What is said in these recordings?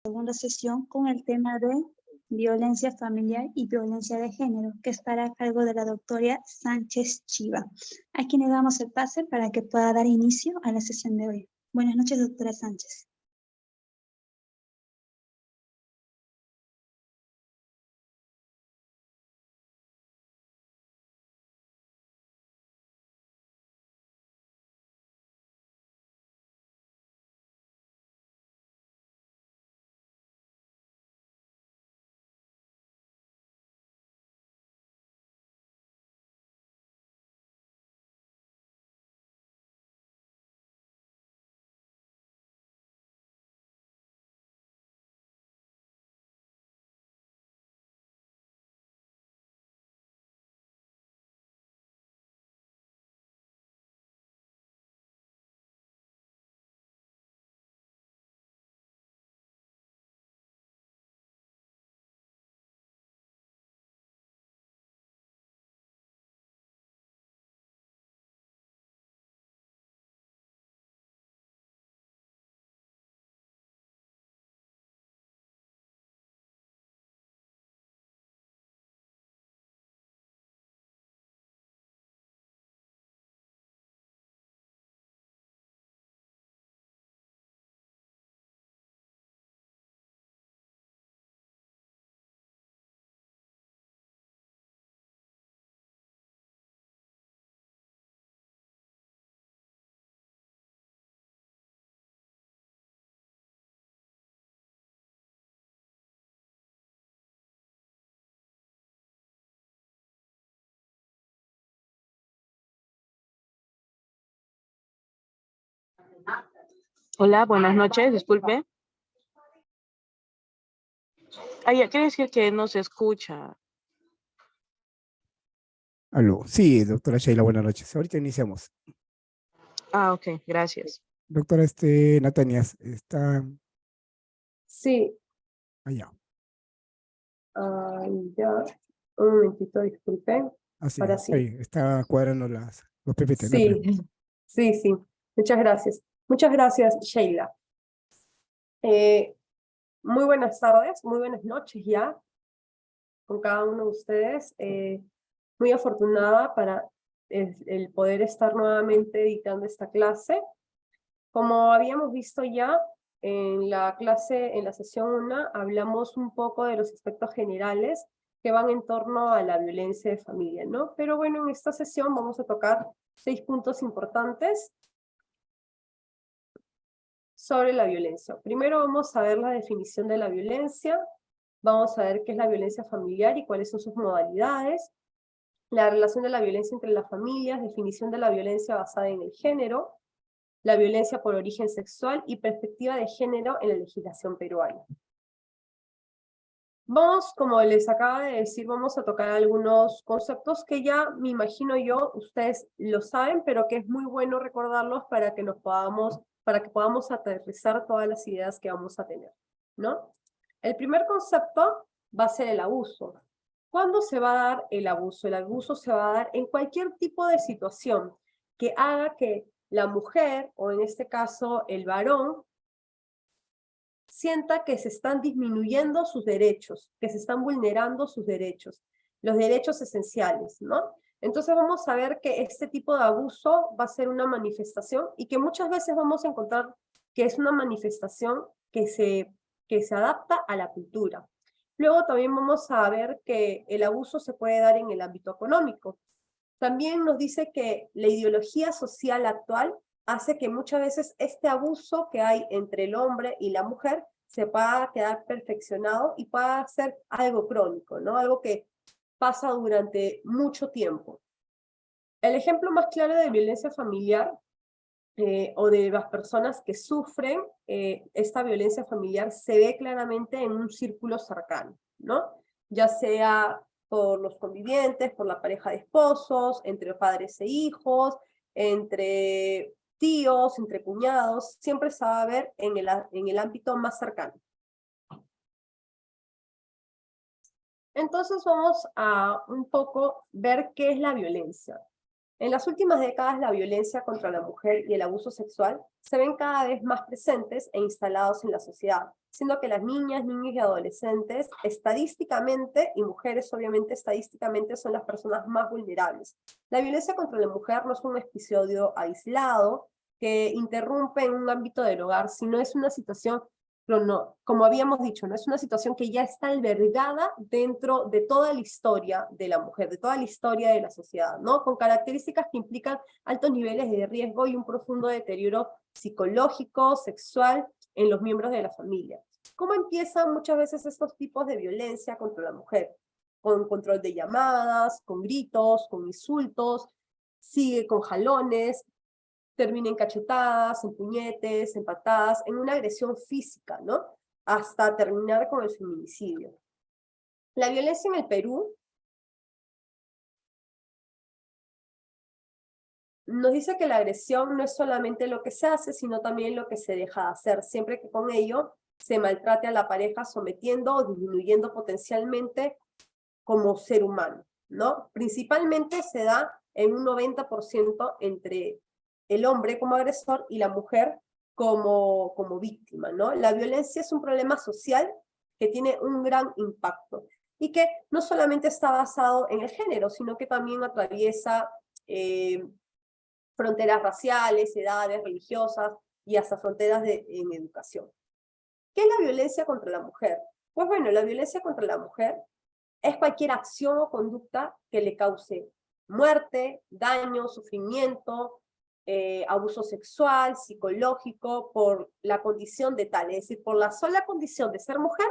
Segunda sesión con el tema de violencia familiar y violencia de género, que estará a cargo de la doctora Sánchez Chiva, a quien le damos el pase para que pueda dar inicio a la sesión de hoy. Buenas noches, doctora Sánchez. Hola, buenas noches, disculpe. Ya quiere decir que no se escucha. Aló, sí, doctora Sheila, buenas noches. Ahorita iniciamos. Ok, gracias. Doctora Natanias, está Sí, allá. ya, un momentito, disculpen. Así, Ahora sí. ahí, está cuadrando los PPT. no hay Sí, problema. sí. Muchas gracias. Muchas gracias, Sheila. Muy buenas tardes, muy buenas noches ya con cada uno de ustedes. Muy afortunada para el poder estar nuevamente editando esta clase. Como habíamos visto ya en la clase, en la sesión 1, hablamos un poco de los aspectos generales que van en torno a la violencia de familia, ¿no? Pero bueno, en esta sesión vamos a tocar 6 puntos importantes sobre la violencia. Primero vamos a ver la definición de la violencia, vamos a ver qué es la violencia familiar y cuáles son sus modalidades, la relación de la violencia entre las familias, definición de la violencia basada en el género, la violencia por origen sexual y perspectiva de género en la legislación peruana. Vamos, como les acaba de decir, vamos a tocar algunos conceptos que ya me imagino yo, ustedes lo saben, pero que es muy bueno recordarlos para que podamos aterrizar todas las ideas que vamos a tener, ¿no? El primer concepto va a ser el abuso. ¿Cuándo se va a dar el abuso? El abuso se va a dar en cualquier tipo de situación que haga que la mujer, o en este caso el varón, sienta que se están disminuyendo sus derechos, que se están vulnerando sus derechos, los derechos esenciales, ¿no? Entonces vamos a ver que este tipo de abuso va a ser una manifestación y que muchas veces vamos a encontrar que es una manifestación que se adapta a la cultura. Luego también vamos a ver que el abuso se puede dar en el ámbito económico. También nos dice que la ideología social actual hace que muchas veces este abuso que hay entre el hombre y la mujer se pueda quedar perfeccionado y pueda ser algo crónico, ¿no? Algo que pasa durante mucho tiempo. El ejemplo más claro de violencia familiar o de las personas que sufren esta violencia familiar se ve claramente en un círculo cercano, ¿no? Ya sea por los convivientes, por la pareja de esposos, entre padres e hijos, entre tíos, entre cuñados, siempre se va a ver en el ámbito más cercano. Entonces vamos a un poco ver qué es la violencia. En las últimas décadas, la violencia contra la mujer y el abuso sexual se ven cada vez más presentes e instalados en la sociedad. siendo que las niñas, niños y adolescentes, estadísticamente, y mujeres obviamente estadísticamente, son las personas más vulnerables. La violencia contra la mujer no es un episodio aislado que interrumpe en un ámbito del hogar, sino es una situación, como habíamos dicho, no es una situación que ya está albergada dentro de toda la historia de la mujer, de toda la historia de la sociedad, ¿no? Con características que implican altos niveles de riesgo y un profundo deterioro psicológico, sexual, en los miembros de la familia. ¿Cómo empiezan muchas veces estos tipos de violencia contra la mujer? Con control de llamadas, con gritos, con insultos, sigue con jalones, termina en cachetadas, en puñetes, en patadas, en una agresión física, ¿no? Hasta terminar con el feminicidio. La violencia en el Perú nos dice que la agresión no es solamente lo que se hace, sino también lo que se deja de hacer, siempre que con ello se maltrate a la pareja sometiendo o disminuyendo potencialmente como ser humano, ¿no? Principalmente se da en un 90% entre el hombre como agresor y la mujer como víctima, ¿no? La violencia es un problema social que tiene un gran impacto y que no solamente está basado en el género, sino que también atraviesa fronteras raciales, edades, religiosas y hasta fronteras en educación. ¿Qué es la violencia contra la mujer? Pues bueno, la violencia contra la mujer es cualquier acción o conducta que le cause muerte, daño, sufrimiento, abuso sexual, psicológico, por la condición de tal, es decir, por la sola condición de ser mujer,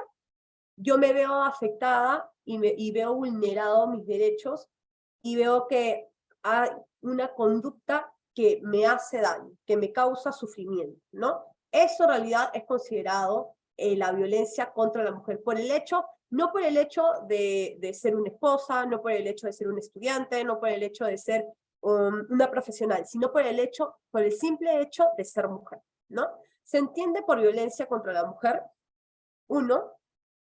yo me veo afectada y veo vulnerado mis derechos y veo que hay una conducta que me hace daño, que me causa sufrimiento, ¿no? Eso en realidad es considerado la violencia contra la mujer, por el hecho, no por el hecho de ser una esposa, no por el hecho de ser un estudiante, no por el hecho de ser una profesional, sino por el simple hecho de ser mujer, ¿no? Se entiende por violencia contra la mujer, uno,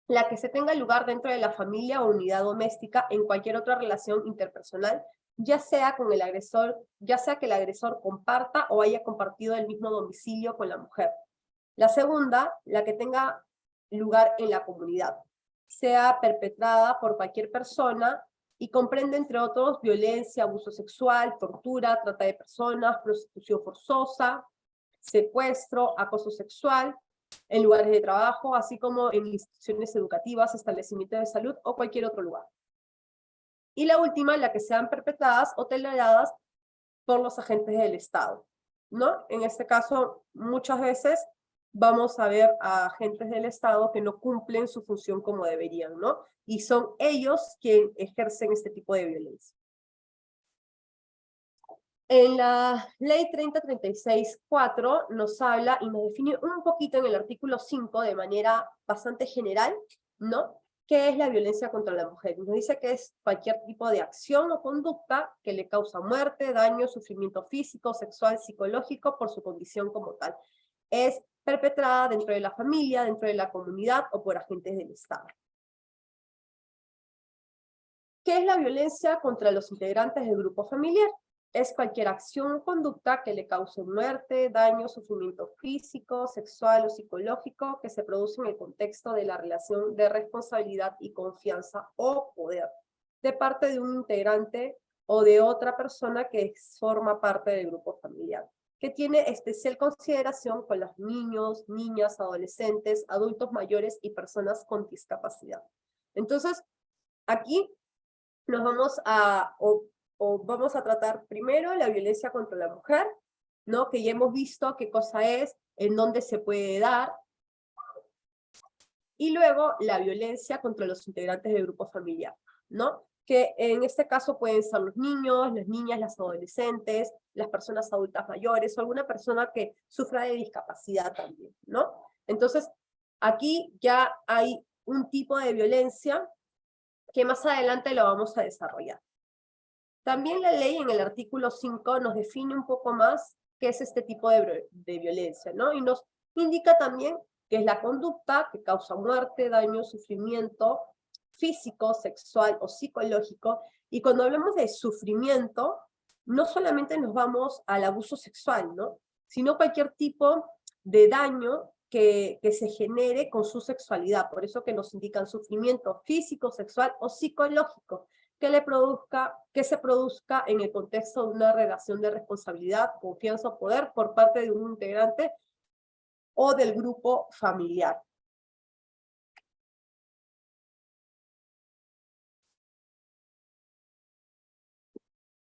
la que se tenga lugar dentro de la familia o unidad doméstica en cualquier otra relación interpersonal, ya sea con el agresor, ya sea que el agresor comparta o haya compartido el mismo domicilio con la mujer. La segunda, la que tenga lugar en la comunidad, sea perpetrada por cualquier persona y comprende, entre otros, violencia, abuso sexual, tortura, trata de personas, prostitución forzosa, secuestro, acoso sexual, en lugares de trabajo, así como en instituciones educativas, establecimientos de salud o cualquier otro lugar. Y la última, la que sean perpetradas o toleradas por los agentes del Estado, ¿no? En este caso, muchas veces vamos a ver a agentes del Estado que no cumplen su función como deberían, ¿no? Y son ellos quienes ejercen este tipo de violencia. En la ley 3036-4 nos habla y nos define un poquito en el artículo 5 de manera bastante general, ¿no? ¿Qué es la violencia contra la mujer? Nos dice que es cualquier tipo de acción o conducta que le causa muerte, daño, sufrimiento físico, sexual, psicológico por su condición como tal. Es perpetrada dentro de la familia, dentro de la comunidad o por agentes del Estado. ¿Qué es la violencia contra los integrantes del grupo familiar? Es cualquier acción o conducta que le cause muerte, daño, sufrimiento físico, sexual o psicológico que se produce en el contexto de la relación de responsabilidad y confianza o poder de parte de un integrante o de otra persona que forma parte del grupo familiar, que tiene especial consideración con los niños, niñas, adolescentes, adultos mayores y personas con discapacidad. Entonces, aquí nos vamos a vamos a tratar primero la violencia contra la mujer, ¿no? Que ya hemos visto qué cosa es, en dónde se puede dar, y luego la violencia contra los integrantes del grupo familiar, ¿no? Que en este caso pueden ser los niños, las niñas, las adolescentes, las personas adultas mayores, o alguna persona que sufra de discapacidad también, ¿no? Entonces, aquí ya hay un tipo de violencia que más adelante lo vamos a desarrollar. También la ley en el artículo 5 nos define un poco más qué es este tipo de violencia, ¿no? Y nos indica también que es la conducta que causa muerte, daño, sufrimiento físico, sexual o psicológico. Y cuando hablamos de sufrimiento, no solamente nos vamos al abuso sexual, ¿no? Sino cualquier tipo de daño que se genere con su sexualidad, por eso que nos indican sufrimiento físico, sexual o psicológico, que se produzca en el contexto de una relación de responsabilidad, confianza o poder por parte de un integrante o del grupo familiar.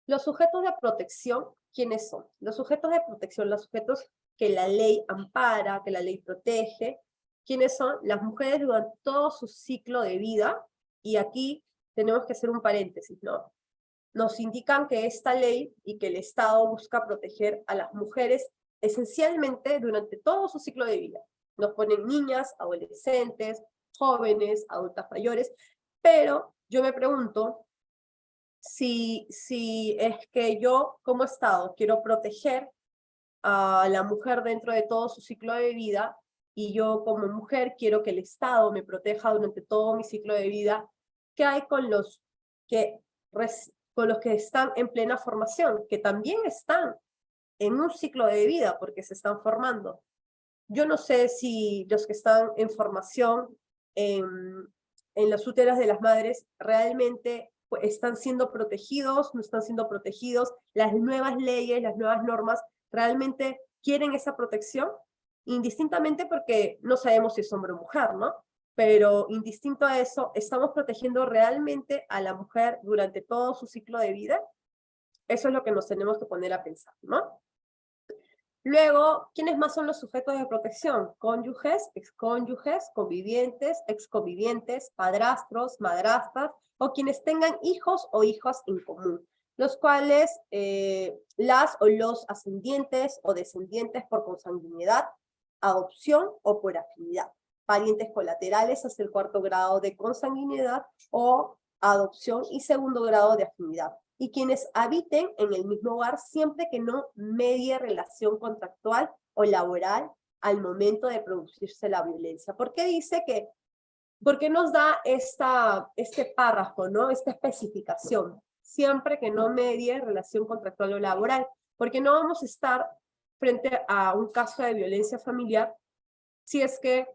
Los sujetos de protección, ¿quiénes son? Los sujetos de protección, los sujetos que la ley ampara, que la ley protege, ¿quiénes son? Las mujeres durante todo su ciclo de vida, y aquí tenemos que hacer un paréntesis, ¿no? Nos indican que esta ley y que el Estado busca proteger a las mujeres esencialmente durante todo su ciclo de vida. Nos ponen niñas, adolescentes, jóvenes, adultas mayores, pero yo me pregunto si es que yo como Estado quiero proteger a la mujer dentro de todo su ciclo de vida, y yo como mujer quiero que el Estado me proteja durante todo mi ciclo de vida, ¿qué hay con los que están en plena formación, que también están en un ciclo de vida porque se están formando? Yo no sé si los que están en formación en las úteras de las madres realmente están siendo protegidos, no están siendo protegidos, las nuevas leyes, las nuevas normas, ¿realmente quieren esa protección? Indistintamente porque no sabemos si es hombre o mujer, ¿no? Pero indistinto a eso, ¿estamos protegiendo realmente a la mujer durante todo su ciclo de vida? Eso es lo que nos tenemos que poner a pensar, ¿no? Luego, ¿quiénes más son los sujetos de protección? Cónyuges, excónyuges, convivientes, exconvivientes, padrastros, madrastras, o quienes tengan hijos o hijas en común, los cuales las o los ascendientes o descendientes por consanguinidad, adopción o por afinidad, parientes colaterales hasta el 4º grado de consanguinidad o adopción y 2º grado de afinidad, y quienes habiten en el mismo hogar siempre que no medie relación contractual o laboral al momento de producirse la violencia. ¿Por qué dice que, por qué nos da este párrafo, ¿no? Esta especificación? Siempre que no medie relación contractual o laboral, porque no vamos a estar frente a un caso de violencia familiar si es que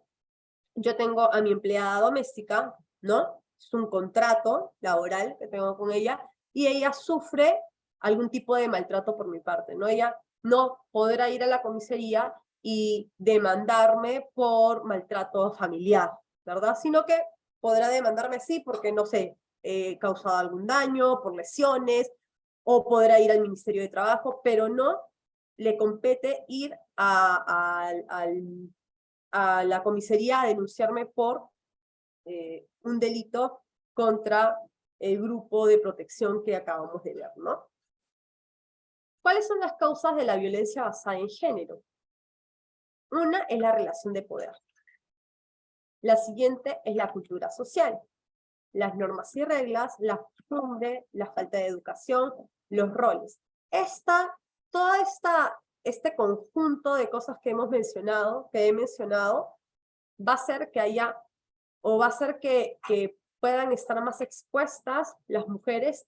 yo tengo a mi empleada doméstica, ¿no? Es un contrato laboral que tengo con ella, y ella sufre algún tipo de maltrato por mi parte, ¿no? Ella no podrá ir a la comisaría y demandarme por maltrato familiar, ¿verdad? Sino que podrá demandarme sí porque, no sé, he causado algún daño, por lesiones, o podrá ir al Ministerio de Trabajo, pero no le compete ir a la comisaría a denunciarme por un delito contra el grupo de protección que acabamos de ver, ¿no? ¿Cuáles son las causas de la violencia basada en género? Una es la relación de poder. La siguiente es la cultura social. Las normas y reglas, la costumbre, la falta de educación, los roles. Este conjunto de cosas que he mencionado, va a hacer que haya, o va a hacer que puedan estar más expuestas las mujeres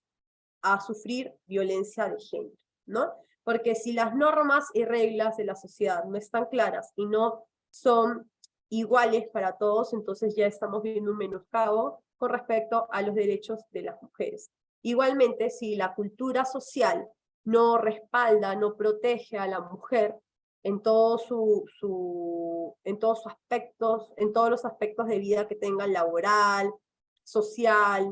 a sufrir violencia de género, ¿no? Porque si las normas y reglas de la sociedad no están claras y no son iguales para todos, entonces ya estamos viendo un menoscabo con respecto a los derechos de las mujeres. Igualmente, si la cultura social no respalda, no protege a la mujer en todos los aspectos de vida que tengan, laboral, social,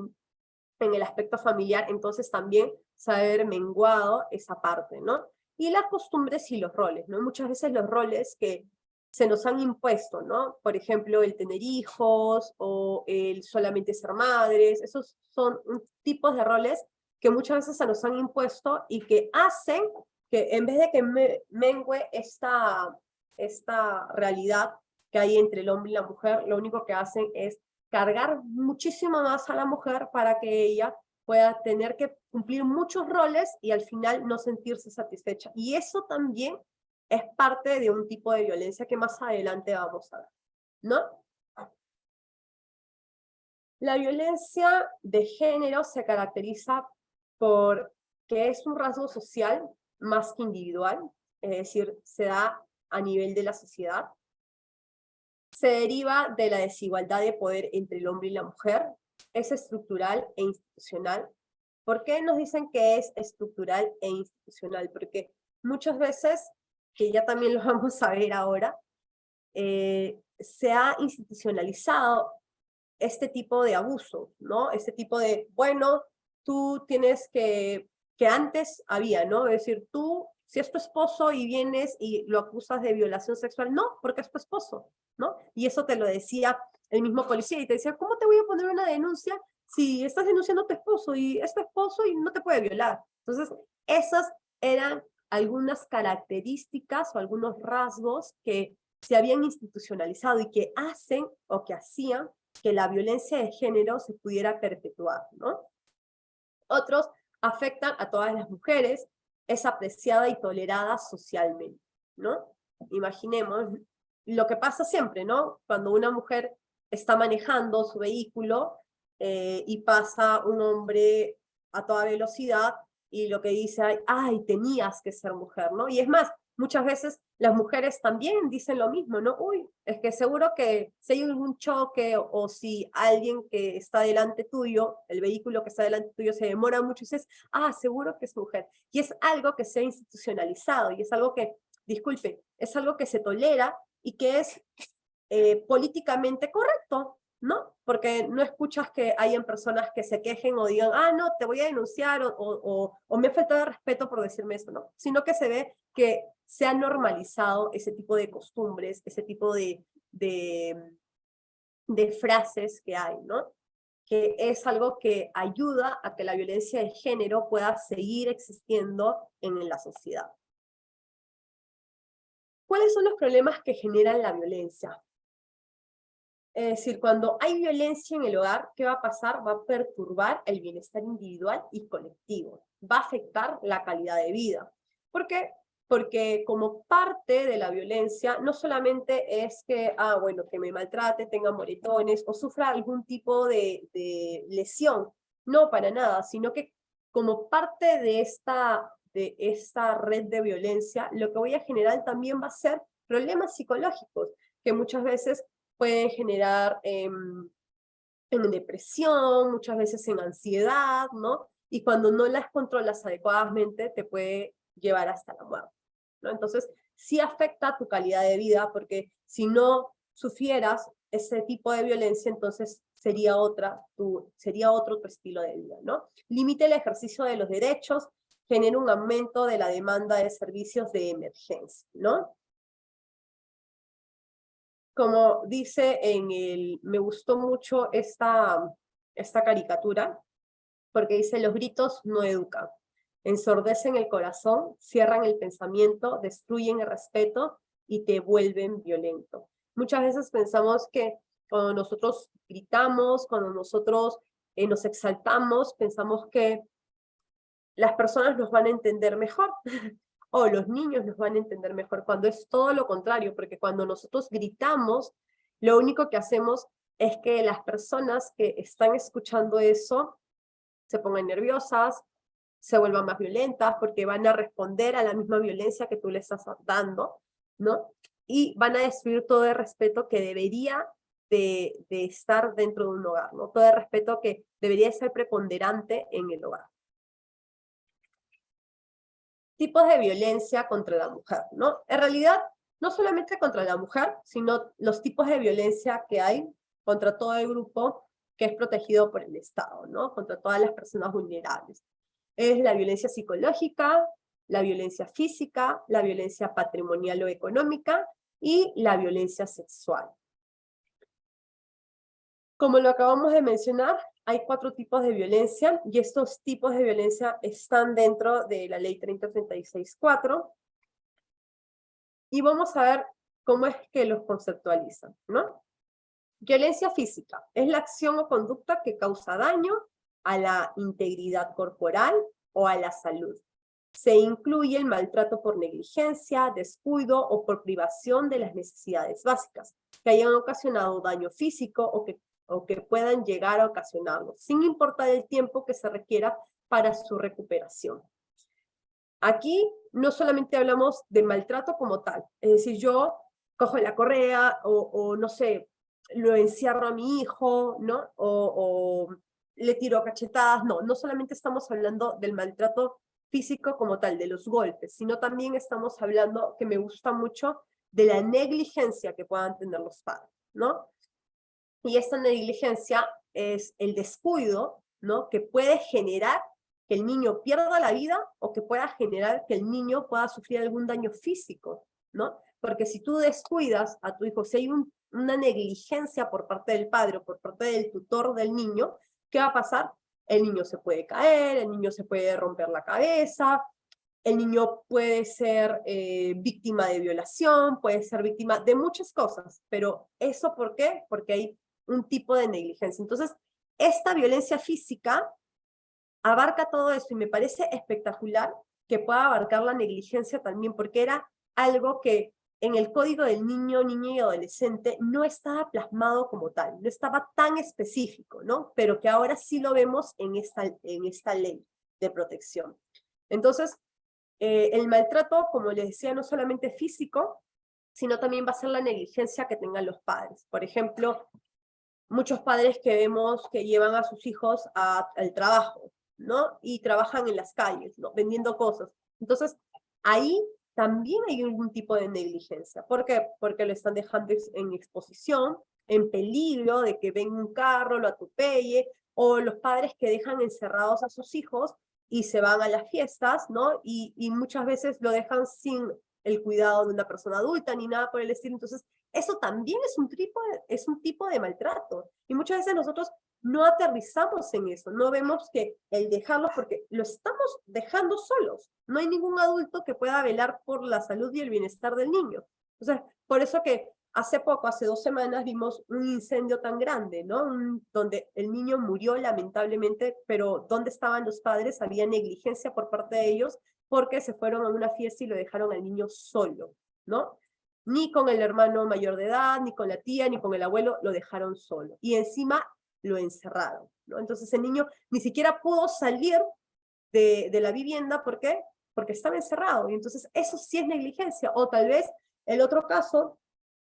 en el aspecto familiar, entonces también se va a ver menguado esa parte, ¿no? Y las costumbres y los roles, ¿no? Muchas veces los roles que se nos han impuesto, ¿no? Por ejemplo, el tener hijos o el solamente ser madres, esos son tipos de roles que muchas veces se nos han impuesto y que hacen que en vez de que mengue esta realidad que hay entre el hombre y la mujer, lo único que hacen es cargar muchísimo más a la mujer para que ella pueda tener que cumplir muchos roles y al final no sentirse satisfecha. Y eso también es parte de un tipo de violencia que más adelante vamos a ver, ¿no? La violencia de género se caracteriza por que es un rasgo social más que individual, es decir, se da a nivel de la sociedad. se deriva de la desigualdad de poder entre el hombre y la mujer, es estructural e institucional. ¿Por qué nos dicen que es estructural e institucional? Porque muchas veces, que ya también lo vamos a ver ahora, se ha institucionalizado este tipo de abuso, ¿no? Este tipo de, bueno, tú tienes que antes había, ¿no? Es decir, tú, si es tu esposo y vienes y lo acusas de violación sexual, no, porque es tu esposo, ¿no? Y eso te lo decía el mismo policía y te decía, ¿cómo te voy a poner una denuncia si estás denunciando a tu esposo y es tu esposo y no te puede violar? Entonces, esas eran algunas características o algunos rasgos que se habían institucionalizado y que hacen o que hacían que la violencia de género se pudiera perpetuar, ¿no? Otros afectan a todas las mujeres, es apreciada y tolerada socialmente, ¿no? Imaginemos lo que pasa siempre, ¿no? Cuando una mujer está manejando su vehículo y pasa un hombre a toda velocidad y lo que dice, ay, tenías que ser mujer, ¿no? Y es más, muchas veces las mujeres también dicen lo mismo, ¿no? Uy, es que seguro que si hay algún choque o si alguien que está delante tuyo, el vehículo que está delante tuyo se demora mucho, y dices, ah, seguro que es mujer. Y es algo que se ha institucionalizado y es algo que, disculpe, es algo que se tolera y que es políticamente correcto, ¿no? Porque no escuchas que hayan personas que se quejen o digan, ah, no, te voy a denunciar o me ha faltado de respeto por decirme eso, ¿no? Sino que se ve que se ha normalizado ese tipo de costumbres, ese tipo de frases que hay, ¿no? Que es algo que ayuda a que la violencia de género pueda seguir existiendo en la sociedad. ¿Cuáles son los problemas que generan la violencia? Es decir, cuando hay violencia en el hogar, ¿qué va a pasar? Va a perturbar el bienestar individual y colectivo. Va a afectar la calidad de vida. ¿Por qué? Porque como parte de la violencia, no solamente es que, bueno, que me maltrate, tenga moretones o sufra algún tipo de lesión. No, para nada, sino que como parte de esta red de violencia, lo que voy a generar también va a ser problemas psicológicos, que muchas veces pueden generar en depresión, muchas veces en ansiedad, ¿no? Y cuando no las controlas adecuadamente, te puede llevar hasta la muerte, ¿no? Entonces, sí afecta tu calidad de vida, porque si no sufrieras ese tipo de violencia, entonces sería otro tu estilo de vida, ¿no? Limita el ejercicio de los derechos, genera un aumento de la demanda de servicios de emergencia, ¿no? Como dice me gustó mucho esta caricatura, porque dice, los gritos no educan, ensordecen el corazón, cierran el pensamiento, destruyen el respeto y te vuelven violento. Muchas veces pensamos que cuando nosotros gritamos, cuando nosotros nos exaltamos, pensamos que las personas nos van a entender mejor, o los niños nos van a entender mejor, cuando es todo lo contrario, porque cuando nosotros gritamos, lo único que hacemos es que las personas que están escuchando eso se pongan nerviosas, se vuelvan más violentas, porque van a responder a la misma violencia que tú le estás dando, ¿no? Y van a destruir todo el respeto que debería de estar dentro de un hogar, ¿no? Todo el respeto que debería ser preponderante en el hogar. Tipos de violencia contra la mujer, ¿no? En realidad, no solamente contra la mujer, sino los tipos de violencia que hay contra todo el grupo que es protegido por el Estado, ¿no? Contra todas las personas vulnerables. Es la violencia psicológica, la violencia física, la violencia patrimonial o económica y la violencia sexual. Como lo acabamos de mencionar, hay 4 tipos de violencia y estos tipos de violencia están dentro de la ley 3036-4 y vamos a ver cómo es que los conceptualizan, ¿no? Violencia física es la acción o conducta que causa daño a la integridad corporal o a la salud. Se incluye el maltrato por negligencia, descuido o por privación de las necesidades básicas que hayan ocasionado daño físico o que puedan llegar a ocasionarlo, sin importar el tiempo que se requiera para su recuperación. Aquí no solamente hablamos de maltrato como tal, es decir, yo cojo la correa, o no sé, lo encierro a mi hijo, ¿no? O le tiro cachetadas. No, no solamente estamos hablando del maltrato físico como tal, de los golpes, sino también estamos hablando, que me gusta mucho, de la negligencia que puedan tener los padres, ¿no? Y esta negligencia es el descuido, ¿no? Que puede generar que el niño pierda la vida o que pueda generar que el niño pueda sufrir algún daño físico, ¿no? Porque si tú descuidas a tu hijo, si hay una negligencia por parte del padre o por parte del tutor del niño, ¿qué va a pasar? El niño se puede caer, el niño se puede romper la cabeza, el niño puede ser víctima de violación, puede ser víctima de muchas cosas, pero ¿eso por qué? Porque hay un tipo de negligencia. Entonces, esta violencia física abarca todo eso y me parece espectacular que pueda abarcar la negligencia también, porque era algo que en el código del niño, niña y adolescente no estaba plasmado como tal, no estaba tan específico, ¿no? Pero que ahora sí lo vemos en esta ley de protección. Entonces, el maltrato, como les decía, no solamente físico, sino también va a ser la negligencia que tengan los padres. Por ejemplo, muchos padres que vemos que llevan a sus hijos al trabajo, ¿no? Y trabajan en las calles, ¿no? Vendiendo cosas. Entonces, ahí también hay algún tipo de negligencia. ¿Por qué? Porque lo están dejando en exposición, en peligro de que venga un carro, lo atropelle, o los padres que dejan encerrados a sus hijos y se van a las fiestas, ¿no? Y muchas veces lo dejan sin el cuidado de una persona adulta ni nada por el estilo. Entonces, eso también es un tipo de maltrato. Y muchas veces nosotros no aterrizamos en eso, no vemos que el dejarlos, porque lo estamos dejando solos. No hay ningún adulto que pueda velar por la salud y el bienestar del niño. Entonces, por eso que hace poco, hace 2 semanas, vimos un incendio tan grande, ¿no? Donde el niño murió lamentablemente, pero ¿dónde estaban los padres? Había negligencia por parte de ellos porque se fueron a una fiesta y lo dejaron al niño solo, ¿no? Ni con el hermano mayor de edad, ni con la tía, ni con el abuelo, lo dejaron solo. Y encima lo encerraron, ¿no? Entonces el niño ni siquiera pudo salir de la vivienda, ¿por qué? Porque estaba encerrado. Y entonces eso sí es negligencia. O tal vez el otro caso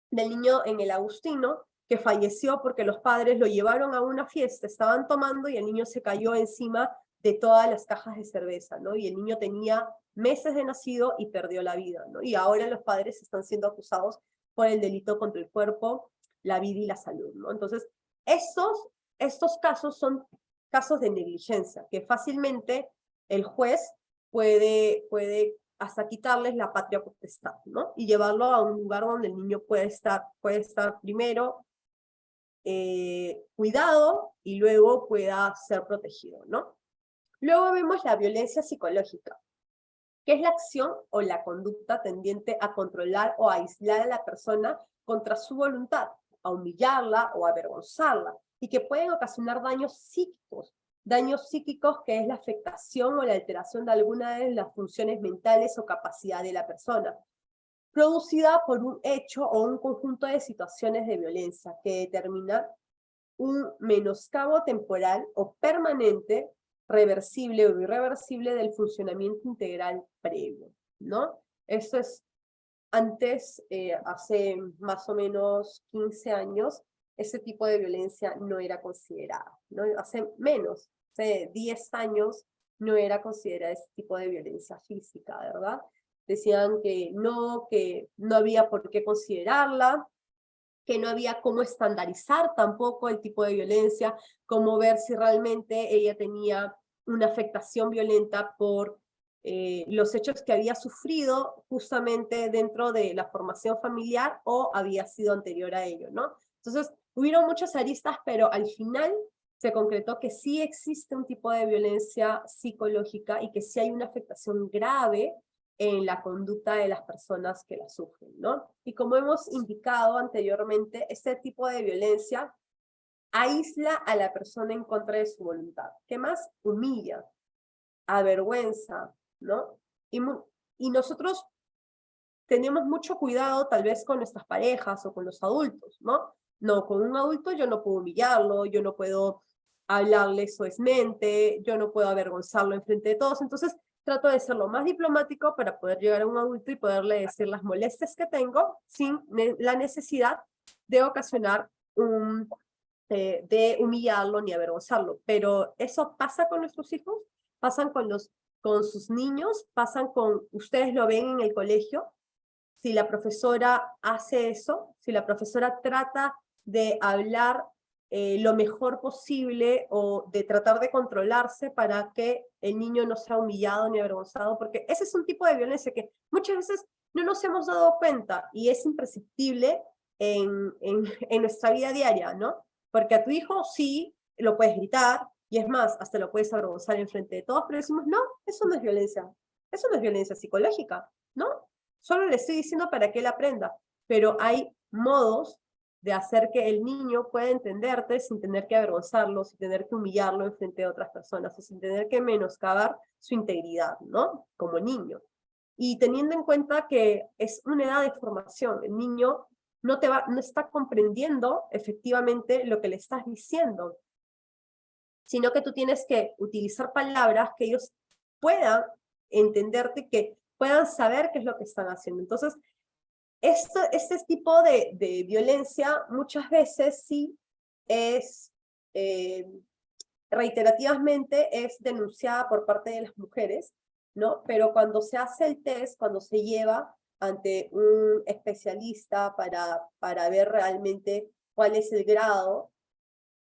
del niño en el Agustino, que falleció porque los padres lo llevaron a una fiesta, estaban tomando y el niño se cayó encima de todas las cajas de cerveza, ¿no? Y el niño tenía meses de nacido y perdió la vida, ¿no? Y ahora los padres están siendo acusados por el delito contra el cuerpo, la vida y la salud, ¿no? Entonces, estos casos son casos de negligencia, que fácilmente el juez puede hasta quitarles la patria potestad, ¿no? Y llevarlo a un lugar donde el niño puede estar primero cuidado y luego pueda ser protegido, ¿no? Luego vemos la violencia psicológica, que es la acción o la conducta tendiente a controlar o a aislar a la persona contra su voluntad, a humillarla o a avergonzarla, y que pueden ocasionar daños psíquicos que es la afectación o la alteración de alguna de las funciones mentales o capacidad de la persona, producida por un hecho o un conjunto de situaciones de violencia que determina un menoscabo temporal o permanente, reversible o irreversible del funcionamiento integral previo, ¿no? Esto es antes, hace más o menos 15 años, ese tipo de violencia no era considerada, ¿no? Hace menos, hace 10 años, no era considerada ese tipo de violencia física, ¿verdad? Decían que no había por qué considerarla, que no había cómo estandarizar tampoco el tipo de violencia, cómo ver si realmente ella tenía una afectación violenta por los hechos que había sufrido justamente dentro de la formación familiar o había sido anterior a ello, ¿no? Entonces, hubieron muchas aristas, pero al final se concretó que sí existe un tipo de violencia psicológica y que sí hay una afectación grave en la conducta de las personas que la sufren, ¿no? Y como hemos indicado anteriormente, este tipo de violencia aísla a la persona en contra de su voluntad. ¿Qué más? Humilla, avergüenza, ¿no? Y nosotros tenemos mucho cuidado tal vez con nuestras parejas o con los adultos, ¿no? No, con un adulto yo no puedo humillarlo, yo no puedo hablarle soezmente, yo no puedo avergonzarlo enfrente de todos. Entonces, trato de ser lo más diplomático para poder llegar a un adulto y poderle decir las molestias que tengo sin la necesidad de ocasionar de humillarlo ni avergonzarlo. Pero eso pasa con nuestros hijos, pasan con sus niños, pasan con, ustedes lo ven en el colegio. Si la profesora hace eso, si la profesora trata de hablar lo mejor posible o de tratar de controlarse para que el niño no sea humillado ni avergonzado, porque ese es un tipo de violencia que muchas veces no nos hemos dado cuenta y es imprescindible en nuestra vida diaria, ¿no? Porque a tu hijo sí lo puedes gritar, y es más, hasta lo puedes avergonzar en frente de todos, pero decimos, no, eso no es violencia. Eso no es violencia psicológica, ¿no? Solo le estoy diciendo para que él aprenda. Pero hay modos de hacer que el niño pueda entenderte sin tener que avergonzarlo, sin tener que humillarlo en frente de otras personas, o sin tener que menoscabar su integridad, ¿no? Como niño. Y teniendo en cuenta que es una edad de formación, el niño no está comprendiendo efectivamente lo que le estás diciendo, sino que tú tienes que utilizar palabras que ellos puedan entenderte, que puedan saber qué es lo que están haciendo. Entonces, este tipo de violencia muchas veces sí es, reiterativamente es denunciada por parte de las mujeres, ¿no? Pero cuando se hace el test, cuando se lleva ante un especialista para ver realmente cuál es el grado,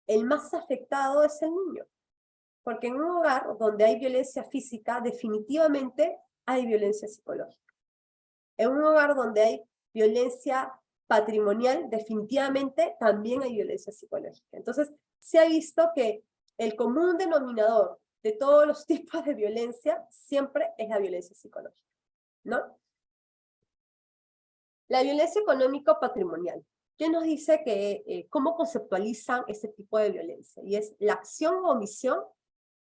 el más afectado es el niño. Porque en un hogar donde hay violencia física, definitivamente hay violencia psicológica. En un hogar donde hay violencia patrimonial, definitivamente también hay violencia psicológica. Entonces, se ha visto que el común denominador de todos los tipos de violencia siempre es la violencia psicológica, ¿no? La violencia económico-patrimonial. ¿Qué nos dice que cómo conceptualizan este tipo de violencia? Y es la acción o omisión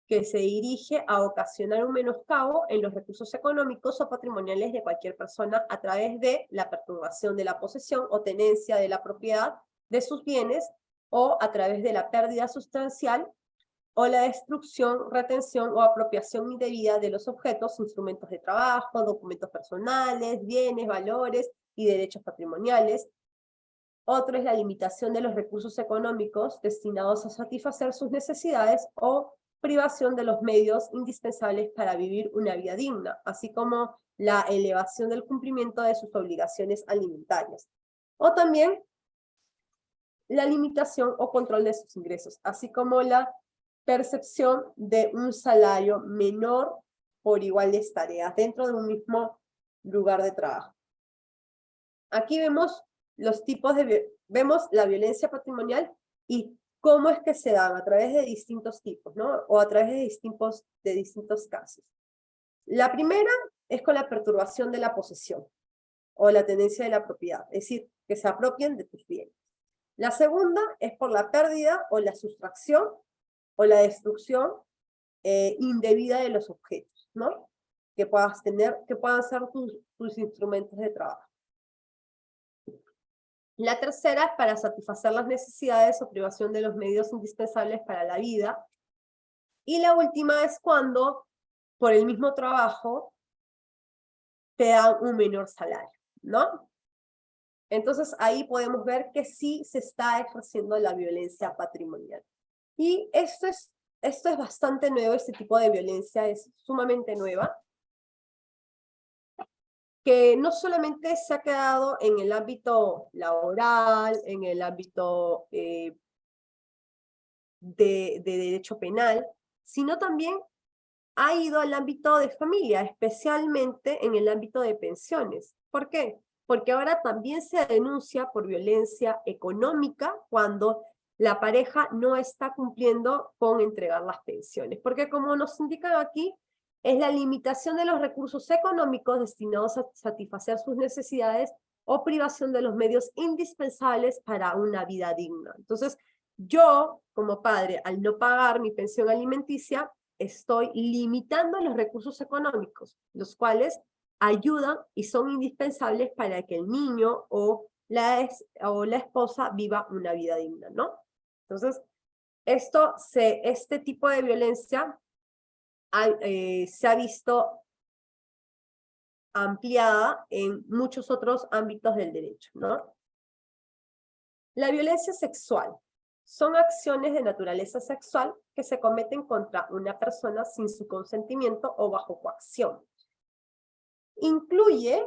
que se dirige a ocasionar un menoscabo en los recursos económicos o patrimoniales de cualquier persona a través de la perturbación de la posesión o tenencia de la propiedad de sus bienes, o a través de la pérdida sustancial o la destrucción, retención o apropiación indebida de los objetos, instrumentos de trabajo, documentos personales, bienes, valores y derechos patrimoniales. Otro es la limitación de los recursos económicos destinados a satisfacer sus necesidades o privación de los medios indispensables para vivir una vida digna, así como la elevación del cumplimiento de sus obligaciones alimentarias. O también la limitación o control de sus ingresos, así como la percepción de un salario menor por iguales tareas dentro de un mismo lugar de trabajo. Aquí vemos los tipos vemos la violencia patrimonial y cómo es que se dan a través de distintos tipos, ¿no? O a través de distintos casos. La primera es con la perturbación de la posesión o la tenencia de la propiedad, es decir, que se apropien de tus bienes. La segunda es por la pérdida o la sustracción o la destrucción indebida de los objetos, ¿no? Que puedas tener, que puedan ser tus instrumentos de trabajo. La tercera es para satisfacer las necesidades o privación de los medios indispensables para la vida. Y la última es cuando, por el mismo trabajo, te dan un menor salario, ¿no? Entonces ahí podemos ver que sí se está ejerciendo la violencia patrimonial. Y esto es bastante nuevo, este tipo de violencia es sumamente nueva, que no solamente se ha quedado en el ámbito laboral, en el ámbito de derecho penal, sino también ha ido al ámbito de familia, especialmente en el ámbito de pensiones. ¿Por qué? Porque ahora también se denuncia por violencia económica cuando la pareja no está cumpliendo con entregar las pensiones. Porque como nos indican aquí, es la limitación de los recursos económicos destinados a satisfacer sus necesidades o privación de los medios indispensables para una vida digna. Entonces, yo, como padre, al no pagar mi pensión alimenticia, estoy limitando los recursos económicos, los cuales ayudan y son indispensables para que el niño o la esposa viva una vida digna, ¿no? Entonces, este tipo de violencia se ha visto ampliada en muchos otros ámbitos del derecho, ¿no? La violencia sexual son acciones de naturaleza sexual que se cometen contra una persona sin su consentimiento o bajo coacción. Incluyen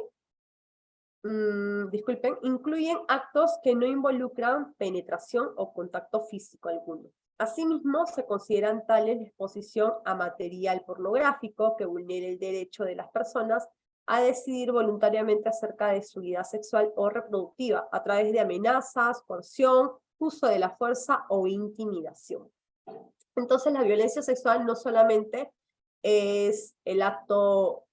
actos que no involucran penetración o contacto físico alguno. Asimismo, se consideran tales la exposición a material pornográfico que vulnere el derecho de las personas a decidir voluntariamente acerca de su vida sexual o reproductiva, a través de amenazas, coerción, uso de la fuerza o intimidación. Entonces, la violencia sexual no solamente es el acto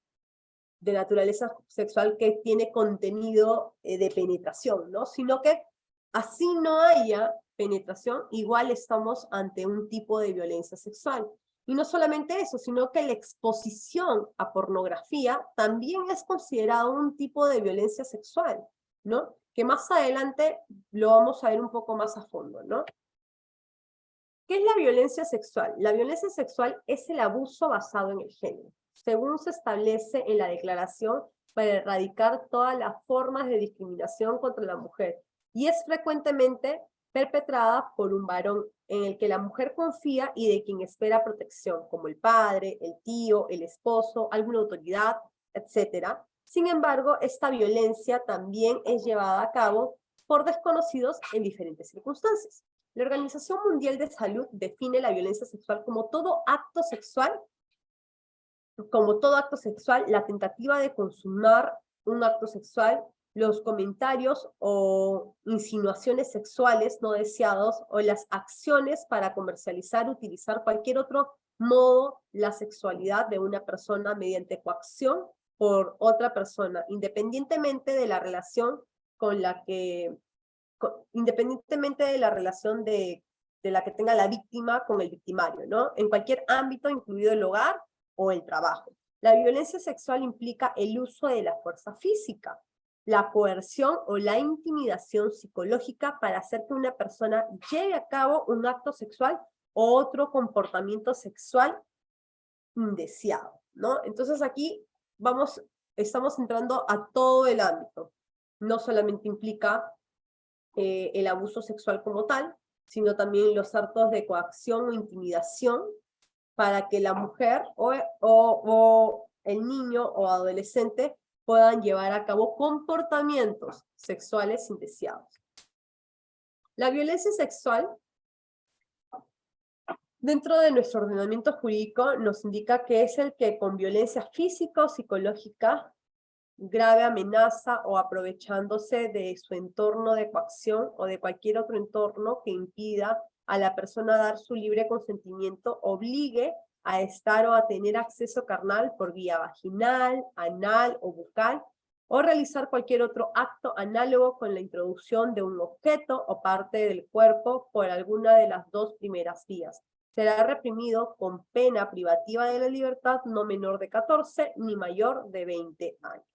de naturaleza sexual que tiene contenido de penetración, ¿no? Sino que así no haya penetración, igual estamos ante un tipo de violencia sexual. Y no solamente eso, sino que la exposición a pornografía también es considerado un tipo de violencia sexual, ¿no? Que más adelante lo vamos a ver un poco más a fondo, ¿no? ¿Qué es la violencia sexual? La violencia sexual es el abuso basado en el género, según se establece en la Declaración para erradicar todas las formas de discriminación contra la mujer, y es frecuentemente perpetrada por un varón en el que la mujer confía y de quien espera protección, como el padre, el tío, el esposo, alguna autoridad, etc. Sin embargo, esta violencia también es llevada a cabo por desconocidos en diferentes circunstancias. La Organización Mundial de Salud define la violencia sexual como todo acto sexual, la tentativa de consumar un acto sexual, los comentarios o insinuaciones sexuales no deseados o las acciones para comercializar, utilizar cualquier otro modo la sexualidad de una persona mediante coacción por otra persona, independientemente de la relación de la que tenga la víctima con el victimario, ¿no? En cualquier ámbito, incluido el hogar o el trabajo. La violencia sexual implica el uso de la fuerza física, la coerción o la intimidación psicológica para hacer que una persona lleve a cabo un acto sexual o otro comportamiento sexual indeseado, ¿no? Entonces aquí estamos entrando a todo el ámbito. No solamente implica el abuso sexual como tal, sino también los actos de coacción o intimidación para que la mujer o el niño o adolescente puedan llevar a cabo comportamientos sexuales indeseados. La violencia sexual, dentro de nuestro ordenamiento jurídico, nos indica que es el que con violencia física o psicológica, grave amenaza o aprovechándose de su entorno de coacción o de cualquier otro entorno que impida a la persona dar su libre consentimiento, obligue a estar o a tener acceso carnal por vía vaginal, anal o bucal, o realizar cualquier otro acto análogo con la introducción de un objeto o parte del cuerpo por alguna de las dos primeras vías. Será reprimido con pena privativa de la libertad no menor de 14 ni mayor de 20 años.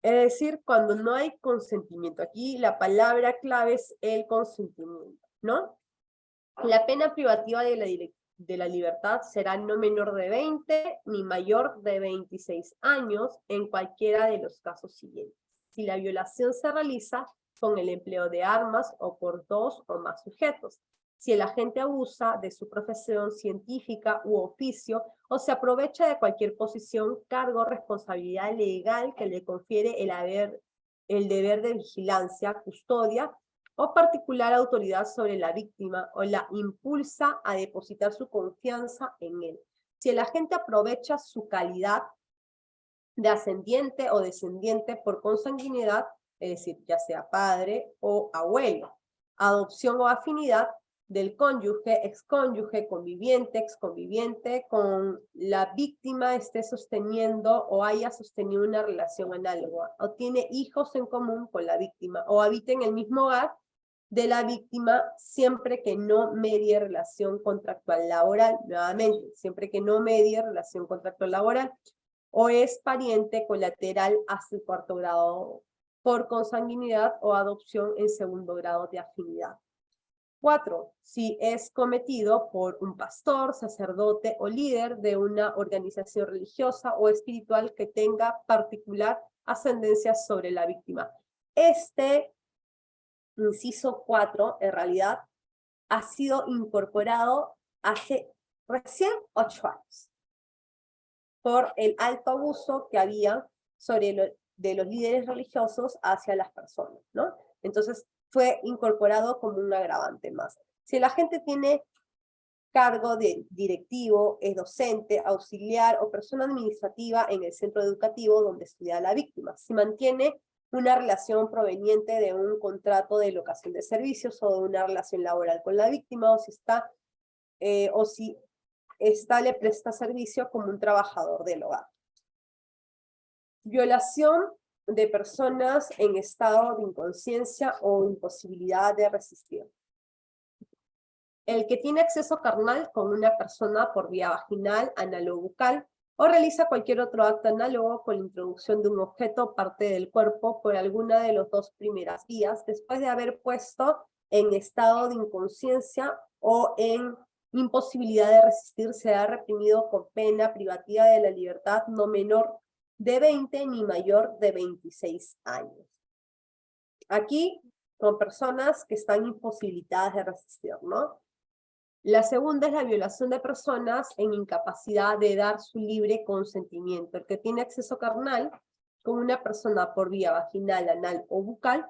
Es decir, cuando no hay consentimiento. Aquí la palabra clave es el consentimiento, ¿no? La pena privativa de la libertad será no menor de 20 ni mayor de 26 años en cualquiera de los casos siguientes. Si la violación se realiza con el empleo de armas o por dos o más sujetos. Si el agente abusa de su profesión científica u oficio o se aprovecha de cualquier posición, cargo, responsabilidad legal que le confiere el deber de vigilancia, custodia o particular autoridad sobre la víctima o la impulsa a depositar su confianza en él. Si el agente aprovecha su calidad de ascendiente o descendiente por consanguinidad, es decir, ya sea padre o abuelo, adopción o afinidad del cónyuge, excónyuge, conviviente, exconviviente, con la víctima esté sosteniendo o haya sostenido una relación análoga, o tiene hijos en común con la víctima, o habita en el mismo hogar de la víctima siempre que no medie relación contractual laboral, nuevamente, siempre que no medie relación contractual laboral, o es pariente colateral hasta el cuarto grado por consanguinidad o adopción en segundo grado de afinidad. 4. Si es cometido por un pastor, sacerdote o líder de una organización religiosa o espiritual que tenga particular ascendencia sobre la víctima. Este inciso 4, en realidad, ha sido incorporado hace recién 8 años por el alto abuso que había de los líderes religiosos hacia las personas, ¿no? Entonces, fue incorporado como un agravante más. Si la gente tiene cargo de directivo, es docente, auxiliar o persona administrativa en el centro educativo donde estudia la víctima, si mantiene una relación proveniente de un contrato de locación de servicios o de una relación laboral con la víctima, o si le presta servicio como un trabajador del hogar. Violación de personas en estado de inconsciencia o imposibilidad de resistir. El que tiene acceso carnal con una persona por vía vaginal, anal o bucal, o realiza cualquier otro acto análogo con la introducción de un objeto o parte del cuerpo por alguna de las dos primeras vías, después de haber puesto en estado de inconsciencia o en imposibilidad de resistir, será reprimido con pena privativa de la libertad no menor de 20 ni mayor de 26 años. Aquí, con personas que están imposibilitadas de resistir, ¿no? La segunda es la violación de personas en incapacidad de dar su libre consentimiento. El que tiene acceso carnal con una persona por vía vaginal, anal o bucal,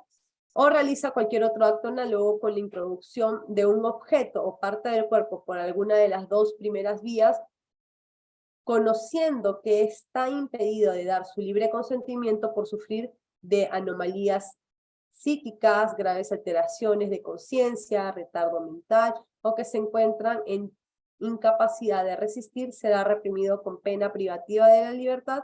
o realiza cualquier otro acto análogo con la introducción de un objeto o parte del cuerpo por alguna de las dos primeras vías, conociendo que está impedido de dar su libre consentimiento por sufrir de anomalías psíquicas, graves alteraciones de conciencia, retardo mental, o que se encuentran en incapacidad de resistir, será reprimido con pena privativa de la libertad,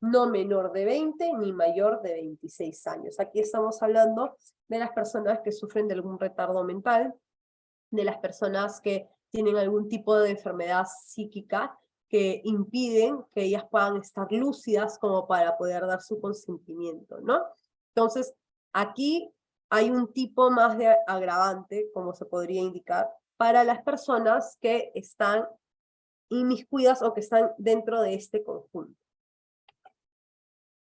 no menor de 20 ni mayor de 26 años. Aquí estamos hablando de las personas que sufren de algún retardo mental, de las personas que tienen algún tipo de enfermedad psíquica que impiden que ellas puedan estar lúcidas como para poder dar su consentimiento, ¿no? Entonces, aquí hay un tipo más de agravante, como se podría indicar, para las personas que están inmiscuidas o que están dentro de este conjunto.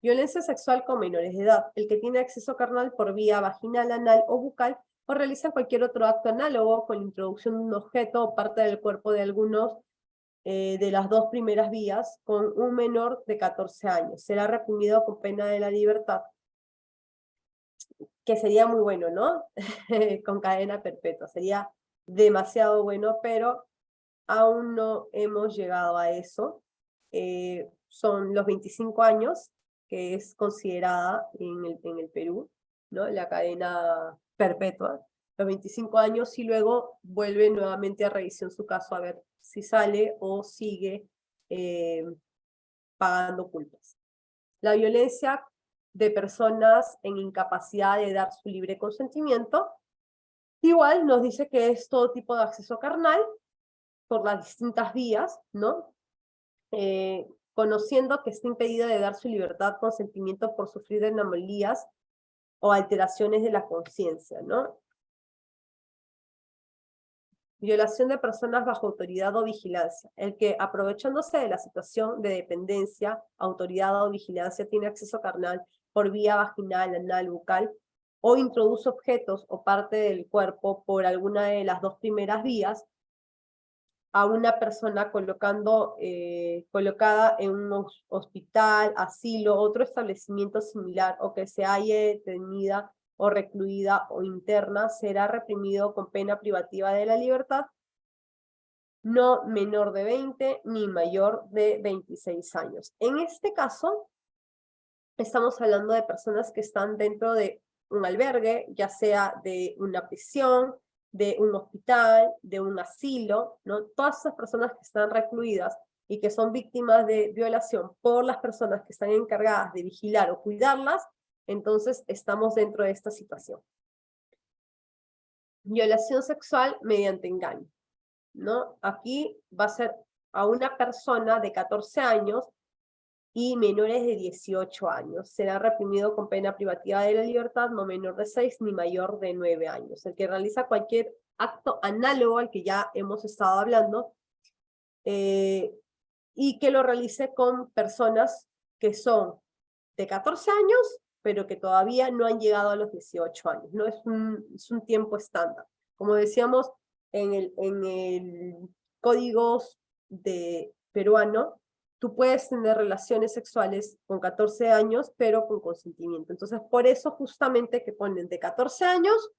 Violencia sexual con menores de edad. El que tiene acceso carnal por vía vaginal, anal o bucal, o realiza cualquier otro acto análogo con la introducción de un objeto o parte del cuerpo de algunos de las dos primeras vías con un menor de 14 años. Será reprimido con pena de la libertad, que sería muy bueno, ¿no? Con cadena perpetua. Sería demasiado bueno, pero aún no hemos llegado a eso. Son los 25 años, que es considerada en el Perú, ¿no? La cadena perpetua. Los 25 años y luego vuelve nuevamente a revisión su caso a ver si sale o sigue pagando culpas. La violencia de personas en incapacidad de dar su libre consentimiento, igual nos dice que es todo tipo de acceso carnal por las distintas vías, ¿no? Conociendo que está impedido de dar su libertad consentimiento por sufrir de anomalías o alteraciones de la conciencia, ¿no? Violación de personas bajo autoridad o vigilancia. El que, aprovechándose de la situación de dependencia, autoridad o vigilancia, tiene acceso carnal por vía vaginal, anal, bucal, o introduce objetos o parte del cuerpo por alguna de las dos primeras vías a una persona colocada en un hospital, asilo, otro establecimiento similar, o que se halle detenida o recluida o interna, será reprimido con pena privativa de la libertad, no menor de 20 ni mayor de 26 años. En este caso, estamos hablando de personas que están dentro de un albergue, ya sea de una prisión, de un hospital, de un asilo, ¿no? Todas esas personas que están recluidas y que son víctimas de violación por las personas que están encargadas de vigilar o cuidarlas, entonces estamos dentro de esta situación. Violación sexual mediante engaño, ¿no? Aquí va a ser a una persona de 14 años y menores de 18 años. Será reprimido con pena privativa de la libertad no menor de 6 ni mayor de 9 años. El que realiza cualquier acto análogo al que ya hemos estado hablando y que lo realice con personas que son de 14 años, pero que todavía no han llegado a los 18 años. No es un tiempo estándar. Como decíamos, en el código peruano, tú puedes tener relaciones sexuales con 14 años, pero con consentimiento. Entonces, por eso justamente que ponen de 14 años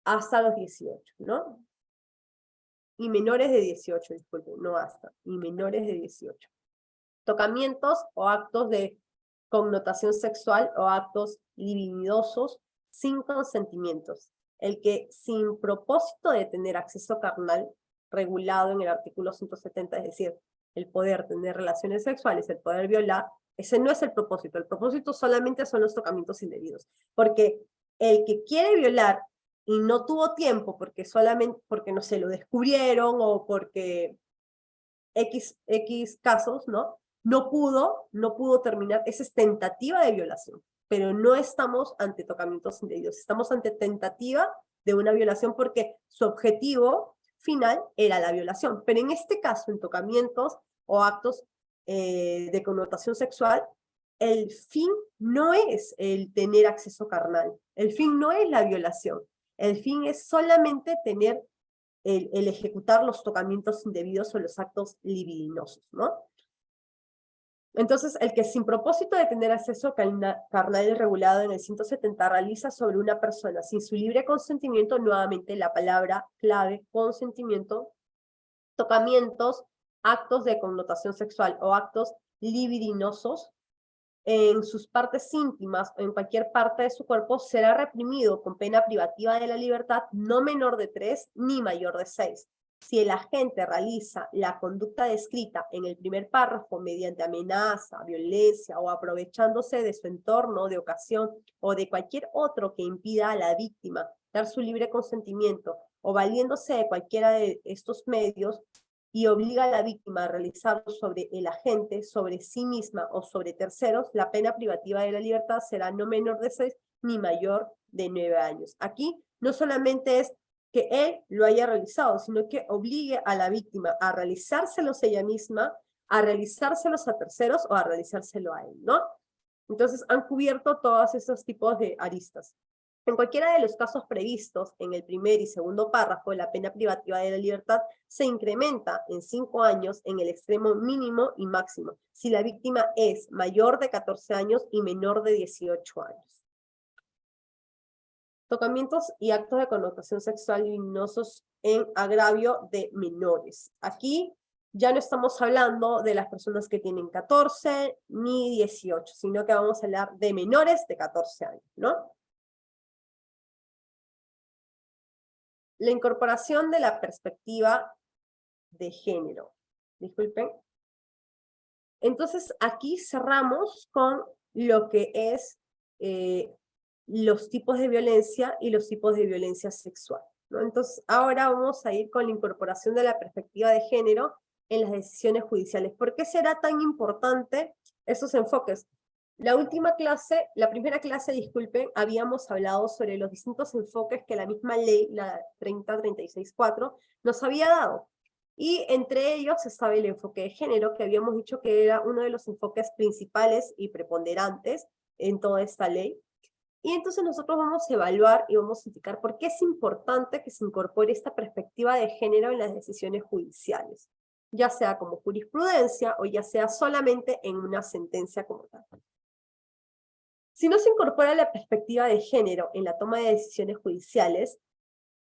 hasta los 18, ¿no? Y menores de 18, disculpen, no hasta, y menores de 18. Tocamientos o actos de connotación sexual o actos libidinosos sin consentimientos. El que sin propósito de tener acceso carnal, regulado en el artículo 170, es decir, el poder tener relaciones sexuales, el poder violar, ese no es el propósito solamente son los tocamientos indebidos, porque el que quiere violar y no tuvo tiempo porque no se lo descubrieron o porque X casos, ¿no? No pudo terminar, esa es tentativa de violación, pero no estamos ante tocamientos indebidos, estamos ante tentativa de una violación porque su objetivo final era la violación, pero en este caso, en tocamientos o actos de connotación sexual, el fin no es el tener acceso carnal, el fin no es la violación, el fin es solamente tener el ejecutar los tocamientos indebidos o los actos libidinosos, ¿no? Entonces, el que sin propósito de tener acceso carnal regulado en el 170 realiza sobre una persona sin su libre consentimiento, nuevamente la palabra clave, consentimiento, tocamientos, actos de connotación sexual o actos libidinosos en sus partes íntimas o en cualquier parte de su cuerpo, será reprimido con pena privativa de la libertad no menor de 3 ni mayor de 6. Si el agente realiza la conducta descrita en el primer párrafo mediante amenaza, violencia o aprovechándose de su entorno, de ocasión o de cualquier otro que impida a la víctima dar su libre consentimiento o valiéndose de cualquiera de estos medios, y obliga a la víctima a realizarlo sobre el agente, sobre sí misma o sobre terceros, la pena privativa de la libertad será no menor de 6 ni mayor de 9 años. Aquí no solamente es que él lo haya realizado, sino que obligue a la víctima a realizárselos ella misma, a realizárselos a terceros o a realizárselo a él, ¿no? Entonces han cubierto todos esos tipos de aristas. En cualquiera de los casos previstos en el primer y segundo párrafo, la pena privativa de la libertad se incrementa en 5 años en el extremo mínimo y máximo, si la víctima es mayor de 14 años y menor de 18 años. Tocamientos y actos de connotación sexual libidinosos en agravio de menores. Aquí ya no estamos hablando de las personas que tienen 14 ni 18, sino que vamos a hablar de menores de 14 años, ¿no? La incorporación de la perspectiva de género. Disculpen. Entonces, aquí cerramos con lo que es los tipos de violencia y los tipos de violencia sexual, ¿no? Entonces, ahora vamos a ir con la incorporación de la perspectiva de género en las decisiones judiciales. ¿Por qué será tan importante esos enfoques? La primera clase, disculpen, habíamos hablado sobre los distintos enfoques que la misma ley, la 3036-4, nos había dado. Y entre ellos estaba el enfoque de género, que habíamos dicho que era uno de los enfoques principales y preponderantes en toda esta ley. Y entonces nosotros vamos a evaluar y vamos a indicar por qué es importante que se incorpore esta perspectiva de género en las decisiones judiciales, ya sea como jurisprudencia o ya sea solamente en una sentencia como tal. Si no se incorpora la perspectiva de género en la toma de decisiones judiciales,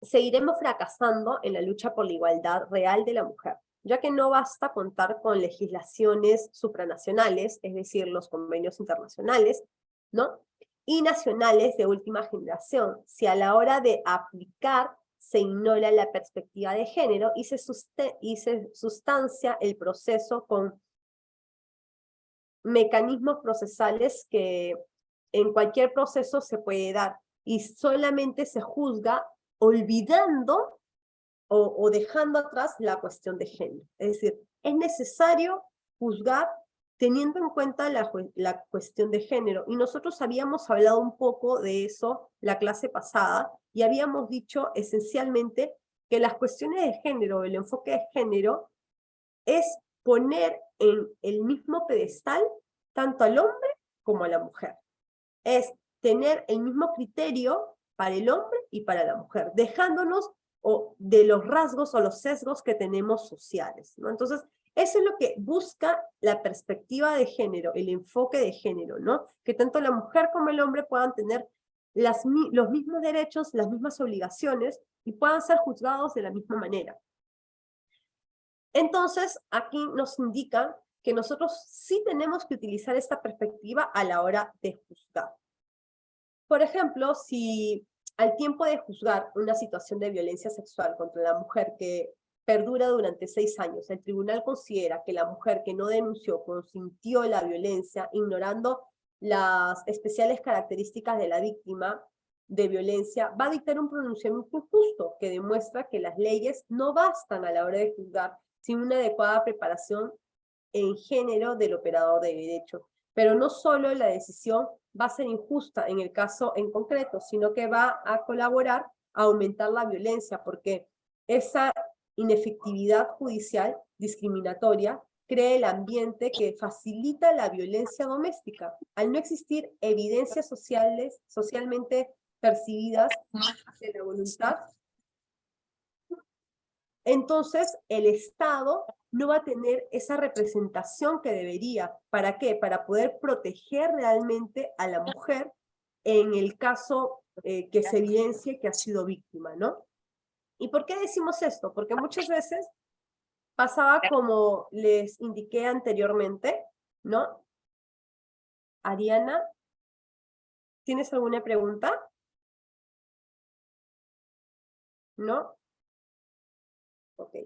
seguiremos fracasando en la lucha por la igualdad real de la mujer, ya que no basta contar con legislaciones supranacionales, es decir, los convenios internacionales, ¿no? Y nacionales de última generación, si a la hora de aplicar se ignora la perspectiva de género y se sustancia el proceso con mecanismos procesales que en cualquier proceso se puede dar, y solamente se juzga olvidando o dejando atrás la cuestión de género. Es decir, es necesario juzgar teniendo en cuenta la cuestión de género. Y nosotros habíamos hablado un poco de eso la clase pasada, y habíamos dicho esencialmente que las cuestiones de género, el enfoque de género, es poner en el mismo pedestal tanto al hombre como a la mujer. Es tener el mismo criterio para el hombre y para la mujer, dejándonos de los rasgos o los sesgos que tenemos sociales, ¿no? Entonces, eso es lo que busca la perspectiva de género, el enfoque de género, ¿no? Que tanto la mujer como el hombre puedan tener los mismos derechos, las mismas obligaciones, y puedan ser juzgados de la misma manera. Entonces, aquí nos indican que nosotros sí tenemos que utilizar esta perspectiva a la hora de juzgar. Por ejemplo, si al tiempo de juzgar una situación de violencia sexual contra la mujer que perdura durante 6 años, el tribunal considera que la mujer que no denunció consintió la violencia, ignorando las especiales características de la víctima de violencia, va a dictar un pronunciamiento injusto que demuestra que las leyes no bastan a la hora de juzgar sin una adecuada preparación en género del operador de derecho. Pero no solo la decisión va a ser injusta en el caso en concreto, sino que va a colaborar a aumentar la violencia, porque esa inefectividad judicial discriminatoria crea el ambiente que facilita la violencia doméstica. Al no existir evidencias socialmente percibidas de la voluntad, entonces el Estado no va a tener esa representación que debería. ¿Para qué? Para poder proteger realmente a la mujer en el caso que se evidencie que ha sido víctima, ¿no? ¿Y por qué decimos esto? Porque muchas veces pasaba como les indiqué anteriormente, ¿no? Ariana, ¿tienes alguna pregunta? ¿No? Ok.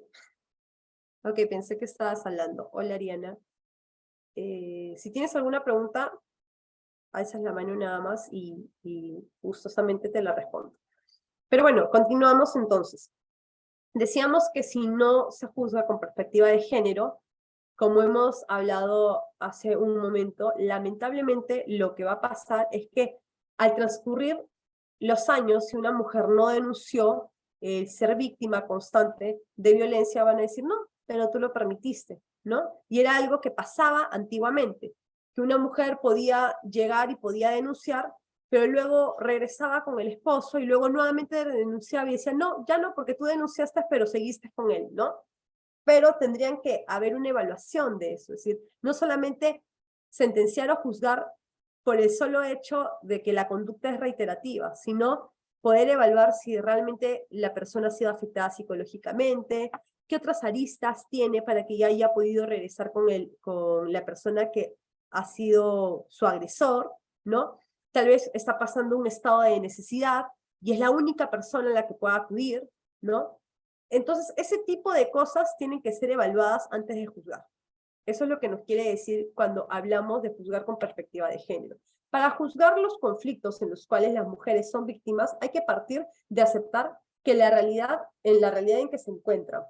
Ok, pensé que estabas hablando. Hola, Ariana. Si tienes alguna pregunta, alzas la mano nada más y gustosamente te la respondo. Pero bueno, continuamos entonces. Decíamos que si no se juzga con perspectiva de género, como hemos hablado hace un momento, lamentablemente lo que va a pasar es que al transcurrir los años, si una mujer no denunció ser víctima constante de violencia, van a decir, no, pero tú lo permitiste, ¿no? Y era algo que pasaba antiguamente, que una mujer podía llegar y podía denunciar, pero luego regresaba con el esposo y luego nuevamente denunciaba y decía, no, ya no, porque tú denunciaste, pero seguiste con él, ¿no? Pero tendrían que haber una evaluación de eso, es decir, no solamente sentenciar o juzgar por el solo hecho de que la conducta es reiterativa, sino poder evaluar si realmente la persona ha sido afectada psicológicamente, qué otras aristas tiene para que ya haya podido regresar con la persona que ha sido su agresor, ¿no? Tal vez está pasando un estado de necesidad y es la única persona a la que pueda acudir, ¿no? Entonces, ese tipo de cosas tienen que ser evaluadas antes de juzgar. Eso es lo que nos quiere decir cuando hablamos de juzgar con perspectiva de género. Para juzgar los conflictos en los cuales las mujeres son víctimas, hay que partir de aceptar que en la realidad en que se encuentran,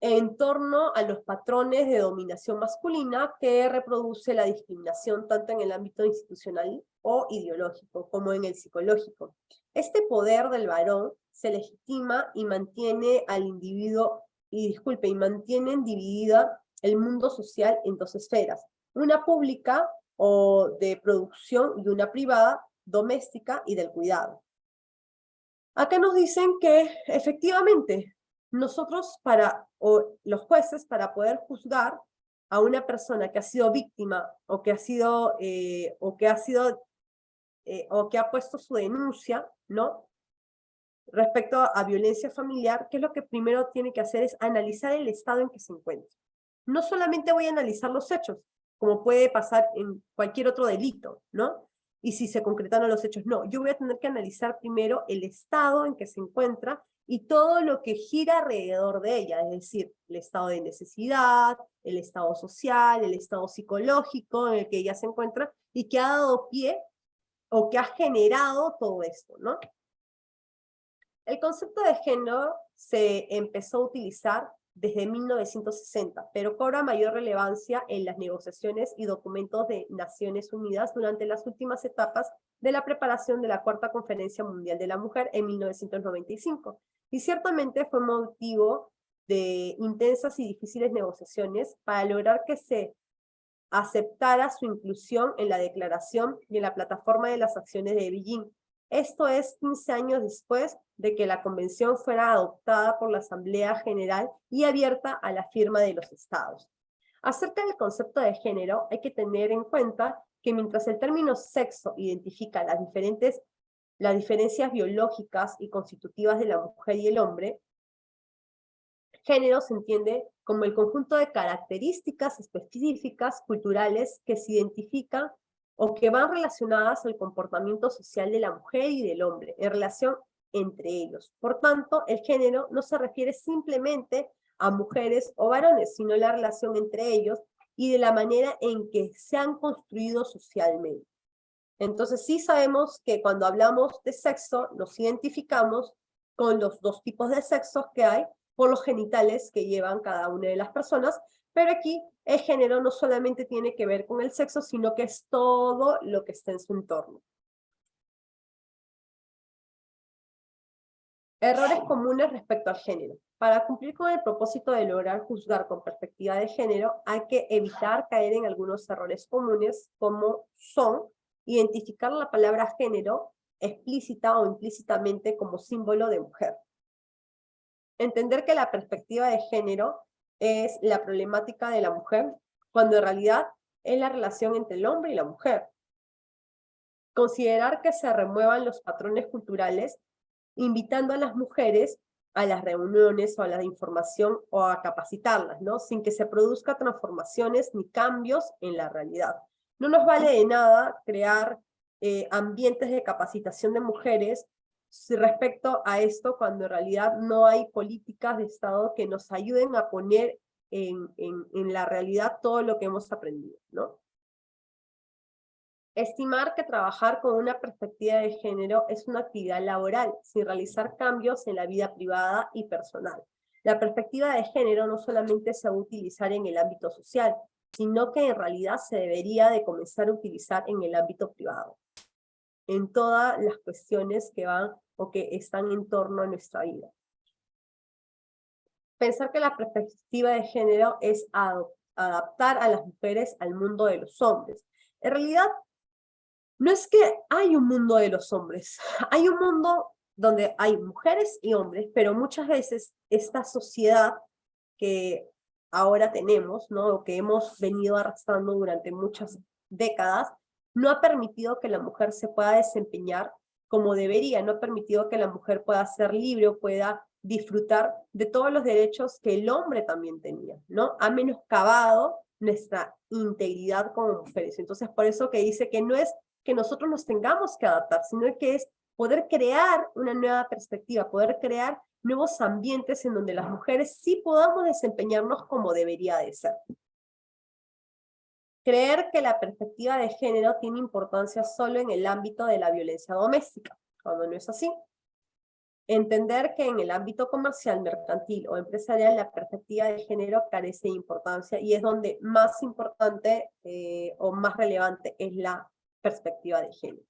en torno a los patrones de dominación masculina que reproduce la discriminación tanto en el ámbito institucional o ideológico como en el psicológico. Este poder del varón se legitima y mantiene al individuo, y mantienen dividida el mundo social en 2 esferas, una pública o de producción y una privada, doméstica y del cuidado. Acá nos dicen que efectivamente nosotros los jueces para poder juzgar a una persona que ha sido víctima o que ha puesto su denuncia, ¿no? Respecto a violencia familiar, ¿qué es lo que primero tiene que hacer? Es analizar el estado en que se encuentra. No solamente voy a analizar los hechos, como puede pasar en cualquier otro delito, ¿no? Y si se concretaron los hechos, no. Yo voy a tener que analizar primero el estado en que se encuentra y todo lo que gira alrededor de ella, es decir, el estado de necesidad, el estado social, el estado psicológico en el que ella se encuentra y que ha dado pie o que ha generado todo esto, ¿no? El concepto de género se empezó a utilizar desde 1960, pero cobra mayor relevancia en las negociaciones y documentos de Naciones Unidas durante las últimas etapas de la preparación de la Cuarta Conferencia Mundial de la Mujer en 1995. Y ciertamente fue motivo de intensas y difíciles negociaciones para lograr que se aceptara su inclusión en la declaración y en la plataforma de las acciones de Beijing. Esto es 15 años después de que la convención fuera adoptada por la Asamblea General y abierta a la firma de los estados. Acerca del concepto de género, hay que tener en cuenta que mientras el término sexo identifica las diferencias biológicas y constitutivas de la mujer y el hombre, género se entiende como el conjunto de características específicas culturales que se identifican o que van relacionadas al comportamiento social de la mujer y del hombre en relación entre ellos. Por tanto, el género no se refiere simplemente a mujeres o varones, sino la relación entre ellos y de la manera en que se han construido socialmente. Entonces sí sabemos que cuando hablamos de sexo nos identificamos con los dos tipos de sexos que hay, por los genitales que llevan cada una de las personas, pero aquí el género no solamente tiene que ver con el sexo, sino que es todo lo que está en su entorno. Errores comunes respecto al género. Para cumplir con el propósito de lograr juzgar con perspectiva de género, hay que evitar caer en algunos errores comunes, como son identificar la palabra género explícita o implícitamente como símbolo de mujer. Entender que la perspectiva de género es la problemática de la mujer, cuando en realidad es la relación entre el hombre y la mujer. Considerar que se remuevan los patrones culturales, invitando a las mujeres a las reuniones o a la información o a capacitarlas, ¿no? Sin que se produzcan transformaciones ni cambios en la realidad. No nos vale de nada crear ambientes de capacitación de mujeres respecto a esto cuando en realidad no hay políticas de Estado que nos ayuden a poner en la realidad todo lo que hemos aprendido, ¿no? Estimar que trabajar con una perspectiva de género es una actividad laboral, sin realizar cambios en la vida privada y personal. La perspectiva de género no solamente se va a utilizar en el ámbito social, sino que en realidad se debería de comenzar a utilizar en el ámbito privado, en todas las cuestiones que van o que están en torno a nuestra vida. Pensar que la perspectiva de género es adaptar a las mujeres al mundo de los hombres. En realidad, no es que hay un mundo de los hombres, hay un mundo donde hay mujeres y hombres, pero muchas veces esta sociedad que ahora tenemos, ¿no? O que hemos venido arrastrando durante muchas décadas, no ha permitido que la mujer se pueda desempeñar como debería, no ha permitido que la mujer pueda ser libre o pueda disfrutar de todos los derechos que el hombre también tenía, ¿no? Ha menoscabado nuestra integridad como mujeres. Entonces, por eso que dice que no es que nosotros nos tengamos que adaptar, sino que es poder crear una nueva perspectiva, poder crear nuevos ambientes en donde las mujeres sí podamos desempeñarnos como debería de ser. Creer que la perspectiva de género tiene importancia solo en el ámbito de la violencia doméstica, cuando no es así. Entender que en el ámbito comercial, mercantil o empresarial la perspectiva de género carece de importancia y es donde más importante o más relevante es la perspectiva de género.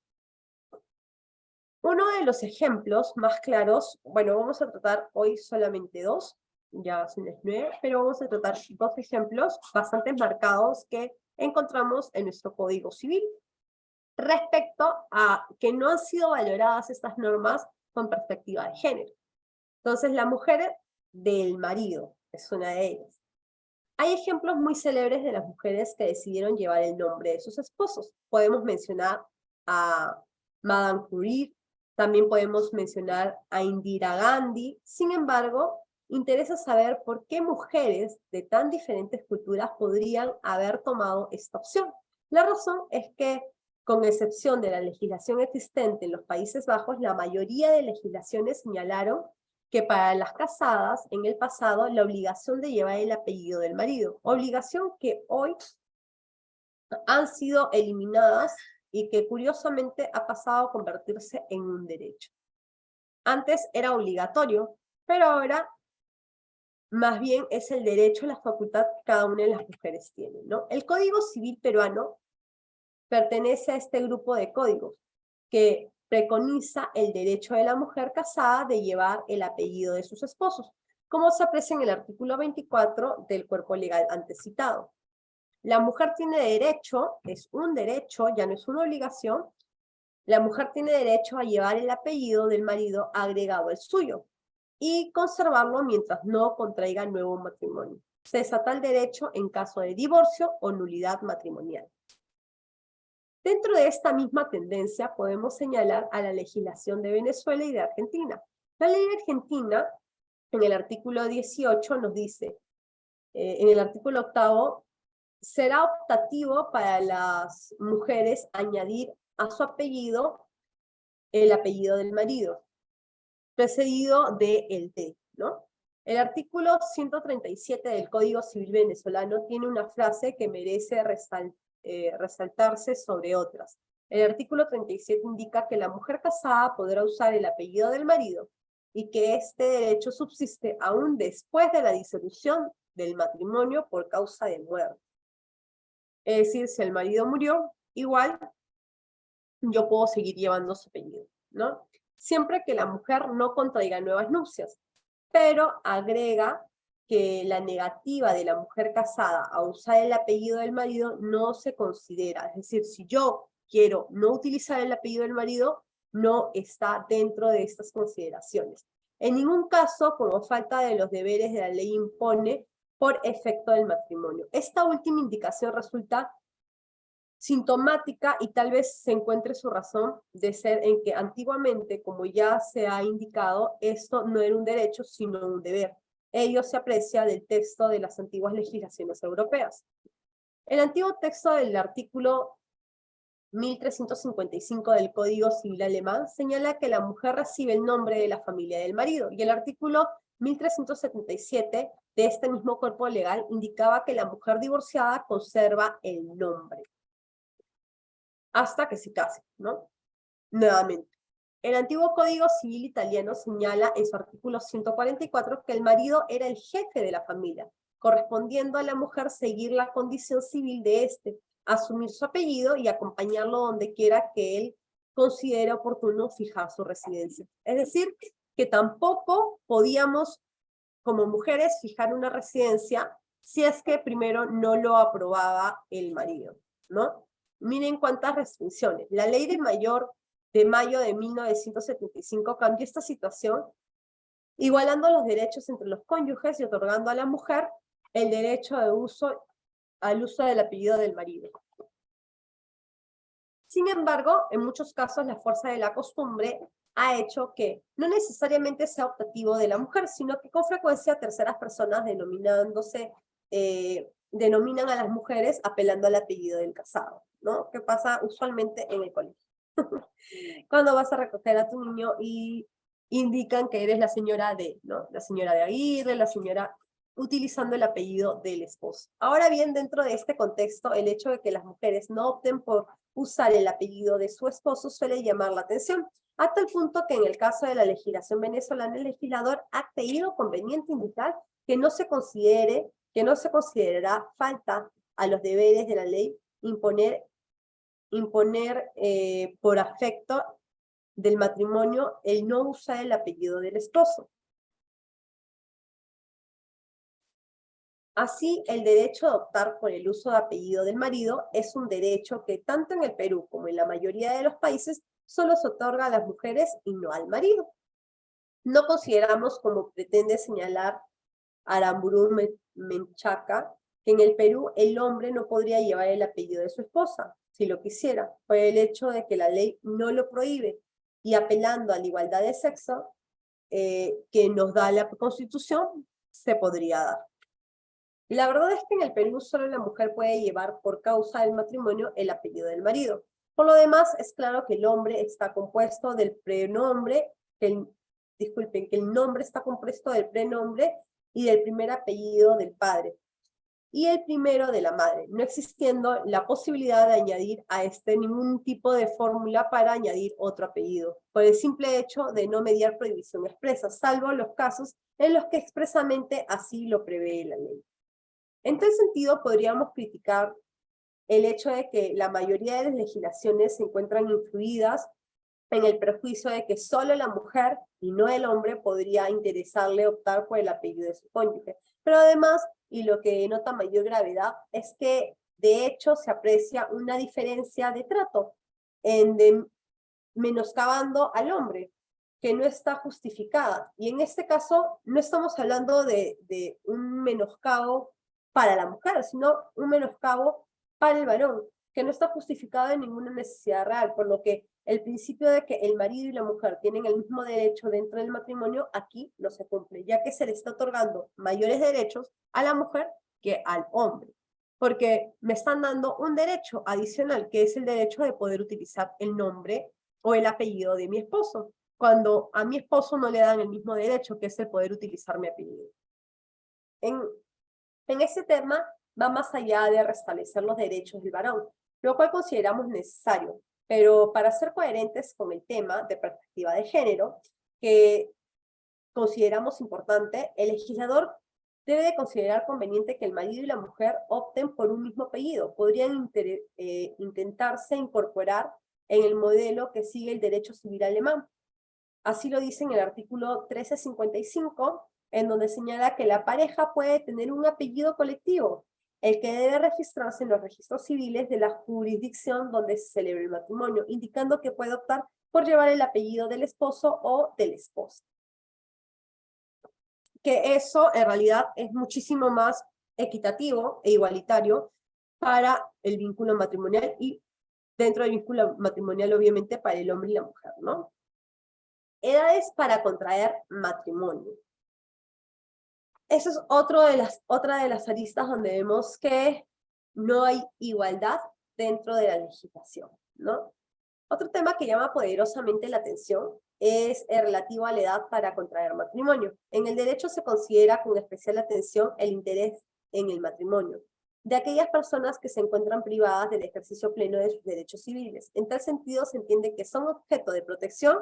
Uno de los ejemplos más claros, bueno, vamos a tratar hoy solamente dos, ya son las 9, pero vamos a tratar dos ejemplos bastante marcados que encontramos en nuestro Código Civil respecto a que no han sido valoradas estas normas con perspectiva de género. Entonces, la mujer del marido es una de ellas. Hay ejemplos muy célebres de las mujeres que decidieron llevar el nombre de sus esposos. Podemos mencionar a Madame Curie, también podemos mencionar a Indira Gandhi. Sin embargo, interesa saber por qué mujeres de tan diferentes culturas podrían haber tomado esta opción. La razón es que, con excepción de la legislación existente en los Países Bajos, la mayoría de legislaciones señalaron que para las casadas, en el pasado, la obligación de llevar el apellido del marido, obligación que hoy han sido eliminadas y que curiosamente ha pasado a convertirse en un derecho. Antes era obligatorio, pero ahora más bien es el derecho a la facultad que cada una de las mujeres tiene, ¿no? El Código Civil peruano pertenece a este grupo de códigos que preconiza el derecho de la mujer casada de llevar el apellido de sus esposos, como se aprecia en el artículo 24 del cuerpo legal antes citado. La mujer tiene derecho, es un derecho, ya no es una obligación, la mujer tiene derecho a llevar el apellido del marido agregado al suyo y conservarlo mientras no contraiga nuevo matrimonio. Cesa tal derecho en caso de divorcio o nulidad matrimonial. Dentro de esta misma tendencia podemos señalar a la legislación de Venezuela y de Argentina. La ley argentina, en el artículo 18, nos dice, en el artículo 8, será optativo para las mujeres añadir a su apellido el apellido del marido, precedido de el de, ¿no? El artículo 137 del Código Civil venezolano tiene una frase que merece resaltarse sobre otras. El artículo 37 indica que la mujer casada podrá usar el apellido del marido y que este derecho subsiste aún después de la disolución del matrimonio por causa de muerte. Es decir, si el marido murió, igual yo puedo seguir llevando su apellido, ¿no? Siempre que la mujer no contraiga nuevas nupcias, pero agrega que la negativa de la mujer casada a usar el apellido del marido no se considera. Es decir, si yo quiero no utilizar el apellido del marido, no está dentro de estas consideraciones. En ningún caso, como falta de los deberes de la ley impone por efecto del matrimonio. Esta última indicación resulta sintomática y tal vez se encuentre su razón de ser en que antiguamente, como ya se ha indicado, esto no era un derecho, sino un deber. Ello se aprecia del texto de las antiguas legislaciones europeas. El antiguo texto del artículo 1355 del Código Civil alemán señala que la mujer recibe el nombre de la familia del marido, y el artículo 1377 de este mismo cuerpo legal indicaba que la mujer divorciada conserva el nombre hasta que se case, ¿no? Nuevamente. El antiguo Código Civil italiano señala en su artículo 144 que el marido era el jefe de la familia, correspondiendo a la mujer seguir la condición civil de éste, asumir su apellido y acompañarlo donde quiera que él considere oportuno fijar su residencia. Es decir, que tampoco podíamos, como mujeres, fijar una residencia si es que primero no lo aprobaba el marido, ¿no? Miren cuántas restricciones. La ley de mayo de 1975 cambió esta situación, igualando los derechos entre los cónyuges y otorgando a la mujer el derecho al uso del apellido del marido. Sin embargo, en muchos casos la fuerza de la costumbre ha hecho que no necesariamente sea optativo de la mujer, sino que con frecuencia terceras personas denominan a las mujeres apelando al apellido del casado, ¿no? Que pasa usualmente en el colegio. Cuando vas a recoger a tu niño y indican que eres la señora de, ¿no? La señora de Aguirre, la señora utilizando el apellido del esposo. Ahora bien, dentro de este contexto, el hecho de que las mujeres no opten por usar el apellido de su esposo suele llamar la atención, a tal punto que en el caso de la legislación venezolana, el legislador ha creído conveniente indicar que no se considerará falta a los deberes de la ley imponer por afecto del matrimonio el no usar el apellido del esposo. Así, el derecho a optar por el uso de apellido del marido es un derecho que tanto en el Perú como en la mayoría de los países solo se otorga a las mujeres y no al marido. No consideramos, como pretende señalar Aramburu Menchaca, que en el Perú el hombre no podría llevar el apellido de su esposa, si lo quisiera, por el hecho de que la ley no lo prohíbe, y apelando a la igualdad de sexo que nos da la Constitución, se podría dar. La verdad es que en el Perú solo la mujer puede llevar por causa del matrimonio el apellido del marido. Por lo demás, es claro que el hombre está compuesto del prenombre, que el nombre está compuesto del prenombre y del primer apellido del padre. y el primero de la madre, no existiendo la posibilidad de añadir a este ningún tipo de fórmula para añadir otro apellido, por el simple hecho de no mediar prohibición expresa, salvo los casos en los que expresamente así lo prevé la ley. En tal sentido, podríamos criticar el hecho de que la mayoría de las legislaciones se encuentran influidas en el prejuicio de que solo la mujer y no el hombre podría interesarle optar por el apellido de su cónyuge. Pero además, y lo que denota mayor gravedad, es que de hecho se aprecia una diferencia de trato menoscabando al hombre, que no está justificada. Y en este caso, no estamos hablando de un menoscabo para la mujer, sino un menoscabo para el varón, que no está justificado en ninguna necesidad real, por lo que el principio de que el marido y la mujer tienen el mismo derecho dentro del matrimonio aquí no se cumple, ya que se le está otorgando mayores derechos a la mujer que al hombre, porque me están dando un derecho adicional, que es el derecho de poder utilizar el nombre o el apellido de mi esposo, cuando a mi esposo no le dan el mismo derecho, que es el poder utilizar mi apellido. En este tema va más allá de restablecer los derechos del varón, lo cual consideramos necesario, pero para ser coherentes con el tema de perspectiva de género, que consideramos importante, el legislador debe de considerar conveniente que el marido y la mujer opten por un mismo apellido. Podrían intentarse incorporar en el modelo que sigue el derecho civil alemán. Así lo dice en el artículo 1355, en donde señala que la pareja puede tener un apellido colectivo, el que debe registrarse en los registros civiles de la jurisdicción donde se celebre el matrimonio, indicando que puede optar por llevar el apellido del esposo o de la esposa. Que eso en realidad es muchísimo más equitativo e igualitario para el vínculo matrimonial y dentro del vínculo matrimonial obviamente para el hombre y la mujer, ¿no? Edades para contraer matrimonio. Eso es otra de las aristas donde vemos que no hay igualdad dentro de la legislación, ¿no? Otro tema que llama poderosamente la atención es el relativo a la edad para contraer matrimonio. En el derecho se considera con especial atención el interés en el matrimonio de aquellas personas que se encuentran privadas del ejercicio pleno de sus derechos civiles. En tal sentido se entiende que son objeto de protección.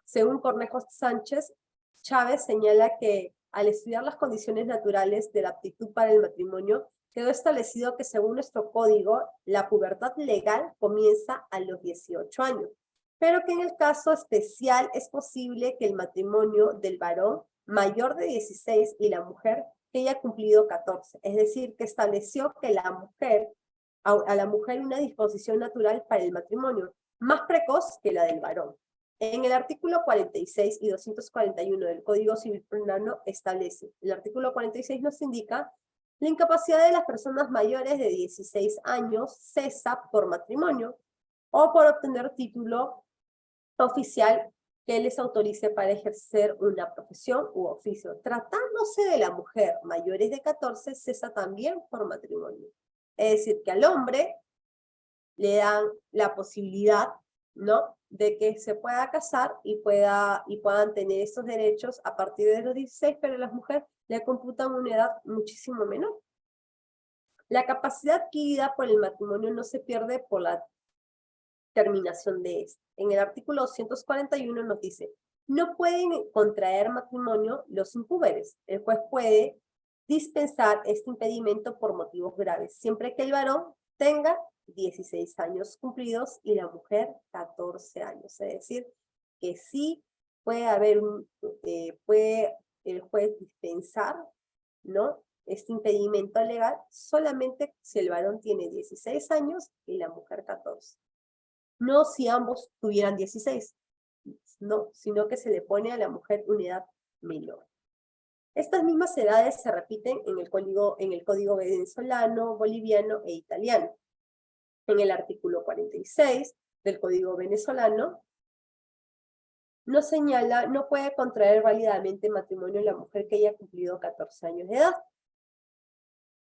Según Cornejo Sánchez, Chávez señala que al estudiar las condiciones naturales de la aptitud para el matrimonio, quedó establecido que según nuestro código, la pubertad legal comienza a los 18 años, pero que en el caso especial es posible que el matrimonio del varón mayor de 16 y la mujer que haya cumplido 14, es decir, que estableció que a la mujer una disposición natural para el matrimonio, más precoz que la del varón. En el artículo 46 y 241 del Código Civil Peruano establece, el artículo 46 nos indica la incapacidad de las personas mayores de 16 años cesa por matrimonio o por obtener título oficial que les autorice para ejercer una profesión u oficio. Tratándose de la mujer mayores de 14, cesa también por matrimonio. Es decir, que al hombre le dan la posibilidad, ¿no?, de que se pueda casar y puedan tener estos derechos a partir de los 16, pero a las mujeres le computan una edad muchísimo menor. La capacidad adquirida por el matrimonio no se pierde por la terminación de este. En el artículo 241 nos dice, no pueden contraer matrimonio los impúberes. El juez puede dispensar este impedimento por motivos graves, siempre que el varón tenga 16 años cumplidos y la mujer 14 años. Es decir, que sí puede haber puede el juez dispensar, ¿no?, este impedimento legal solamente si el varón tiene 16 años y la mujer 14. No si ambos tuvieran 16, no, sino que se le pone a la mujer una edad menor. Estas mismas edades se repiten en el código venezolano, boliviano e italiano. En el artículo 46 del Código venezolano, nos señala, no puede contraer válidamente matrimonio la mujer que haya cumplido 14 años de edad,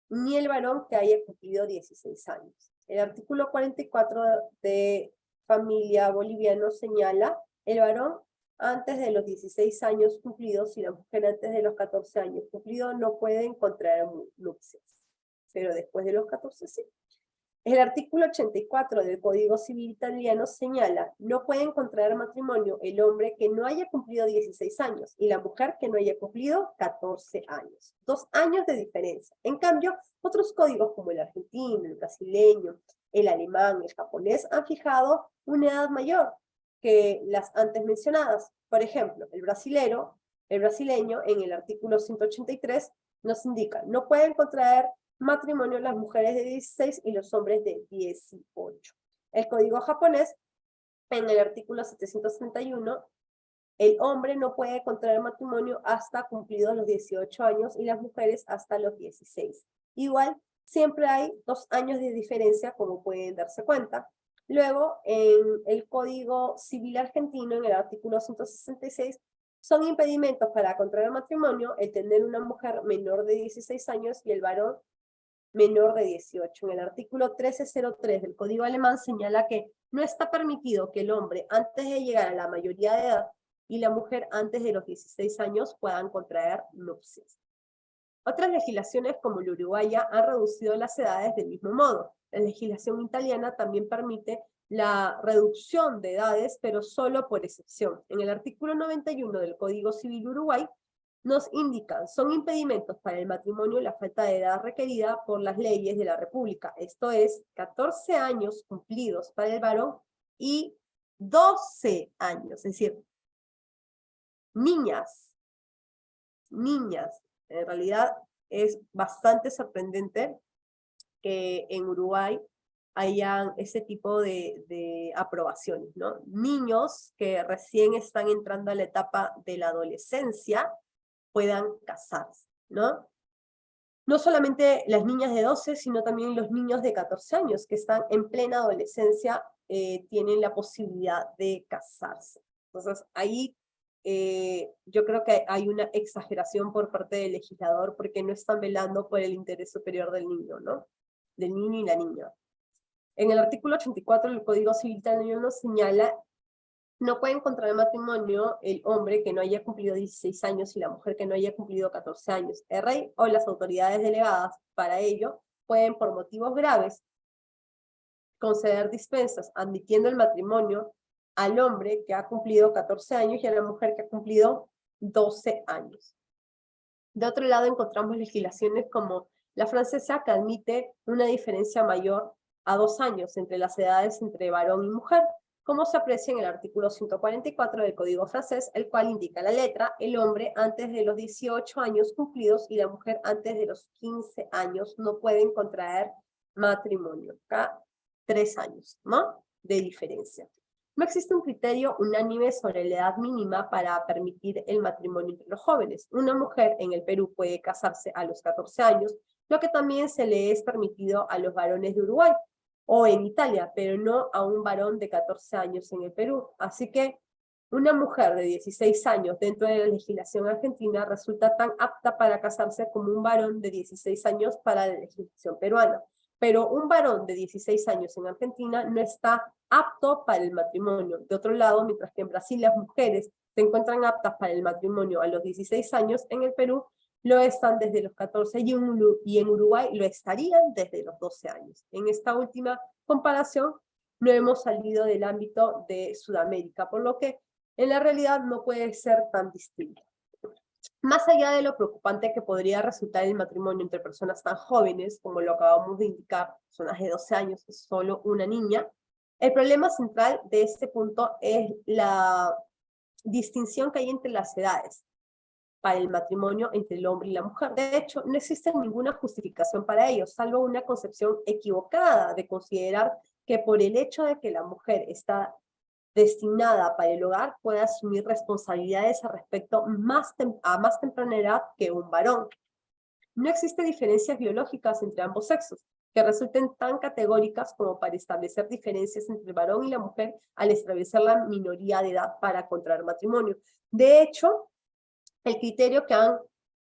ni el varón que haya cumplido 16 años. El artículo 44 de familia boliviano señala, el varón antes de los 16 años cumplidos y la mujer antes de los 14 años cumplidos no pueden contraer nupcias. pero después de los 14 sí. El artículo 84 del Código Civil italiano señala, no pueden contraer matrimonio el hombre que no haya cumplido 16 años y la mujer que no haya cumplido 14 años. 2 años de diferencia. En cambio, otros códigos como el argentino, el brasileño, el alemán, el japonés han fijado una edad mayor que las antes mencionadas. Por ejemplo, el brasileño en el artículo 183 nos indica, no pueden contraer matrimonio las mujeres de 16 y los hombres de 18. El código japonés, en el artículo 731, el hombre no puede contraer matrimonio hasta cumplidos los 18 años y las mujeres hasta los 16. Igual, siempre hay 2 años de diferencia, como pueden darse cuenta. Luego, en el Código Civil argentino, en el artículo 166, son impedimentos para contraer matrimonio el tener una mujer menor de 16 años y el varón menor de 18. En el artículo 1303 del Código alemán señala que no está permitido que el hombre antes de llegar a la mayoría de edad y la mujer antes de los 16 años puedan contraer nupcias. Otras legislaciones como la uruguaya han reducido las edades del mismo modo. La legislación italiana también permite la reducción de edades, pero solo por excepción. En el artículo 91 del Código Civil Uruguay nos indican, son impedimentos para el matrimonio la falta de edad requerida por las leyes de la República. Esto es, 14 años cumplidos para el varón y 12 años, es decir, niñas. En realidad es bastante sorprendente que en Uruguay hayan ese tipo de aprobaciones, ¿no? Niños que recién están entrando a la etapa de la adolescencia puedan casarse, ¿no? No solamente las niñas de 12, sino también los niños de 14 años que están en plena adolescencia tienen la posibilidad de casarse. Entonces, ahí yo creo que hay una exageración por parte del legislador porque no están velando por el interés superior del niño, ¿no? Del niño y la niña. En el artículo 84 del Código Civil italiano señala, no pueden contraer matrimonio el hombre que no haya cumplido 16 años y la mujer que no haya cumplido 14 años. El rey o las autoridades delegadas para ello pueden, por motivos graves, conceder dispensas, admitiendo el matrimonio al hombre que ha cumplido 14 años y a la mujer que ha cumplido 12 años. De otro lado, encontramos legislaciones como la francesa, que admite una diferencia mayor a 2 años entre las edades entre varón y mujer, como se aprecia en el artículo 144 del Código francés, el cual indica la letra, el hombre antes de los 18 años cumplidos y la mujer antes de los 15 años no pueden contraer matrimonio. Acá 3 años, ¿no? De diferencia. No existe un criterio unánime sobre la edad mínima para permitir el matrimonio entre los jóvenes. Una mujer en el Perú puede casarse a los 14 años, lo que también se le es permitido a los varones de Uruguay o en Italia, pero no a un varón de 14 años en el Perú. Así que una mujer de 16 años dentro de la legislación argentina resulta tan apta para casarse como un varón de 16 años para la legislación peruana. Pero un varón de 16 años en Argentina no está apto para el matrimonio. De otro lado, mientras que en Brasil las mujeres se encuentran aptas para el matrimonio a los 16 años, en el Perú lo están desde los 14 y en Uruguay lo estarían desde los 12 años. En esta última comparación no hemos salido del ámbito de Sudamérica, por lo que en la realidad no puede ser tan distinto. Más allá de lo preocupante que podría resultar el matrimonio entre personas tan jóvenes, como lo acabamos de indicar, personas de 12 años, es solo una niña, el problema central de este punto es la distinción que hay entre las edades para el matrimonio entre el hombre y la mujer. De hecho, no existe ninguna justificación para ello, salvo una concepción equivocada de considerar que por el hecho de que la mujer está destinada para el hogar, puede asumir responsabilidades al respecto a más temprana edad que un varón. No existen diferencias biológicas entre ambos sexos que resulten tan categóricas como para establecer diferencias entre el varón y la mujer al establecer la minoría de edad para contraer matrimonio. De hecho, el criterio que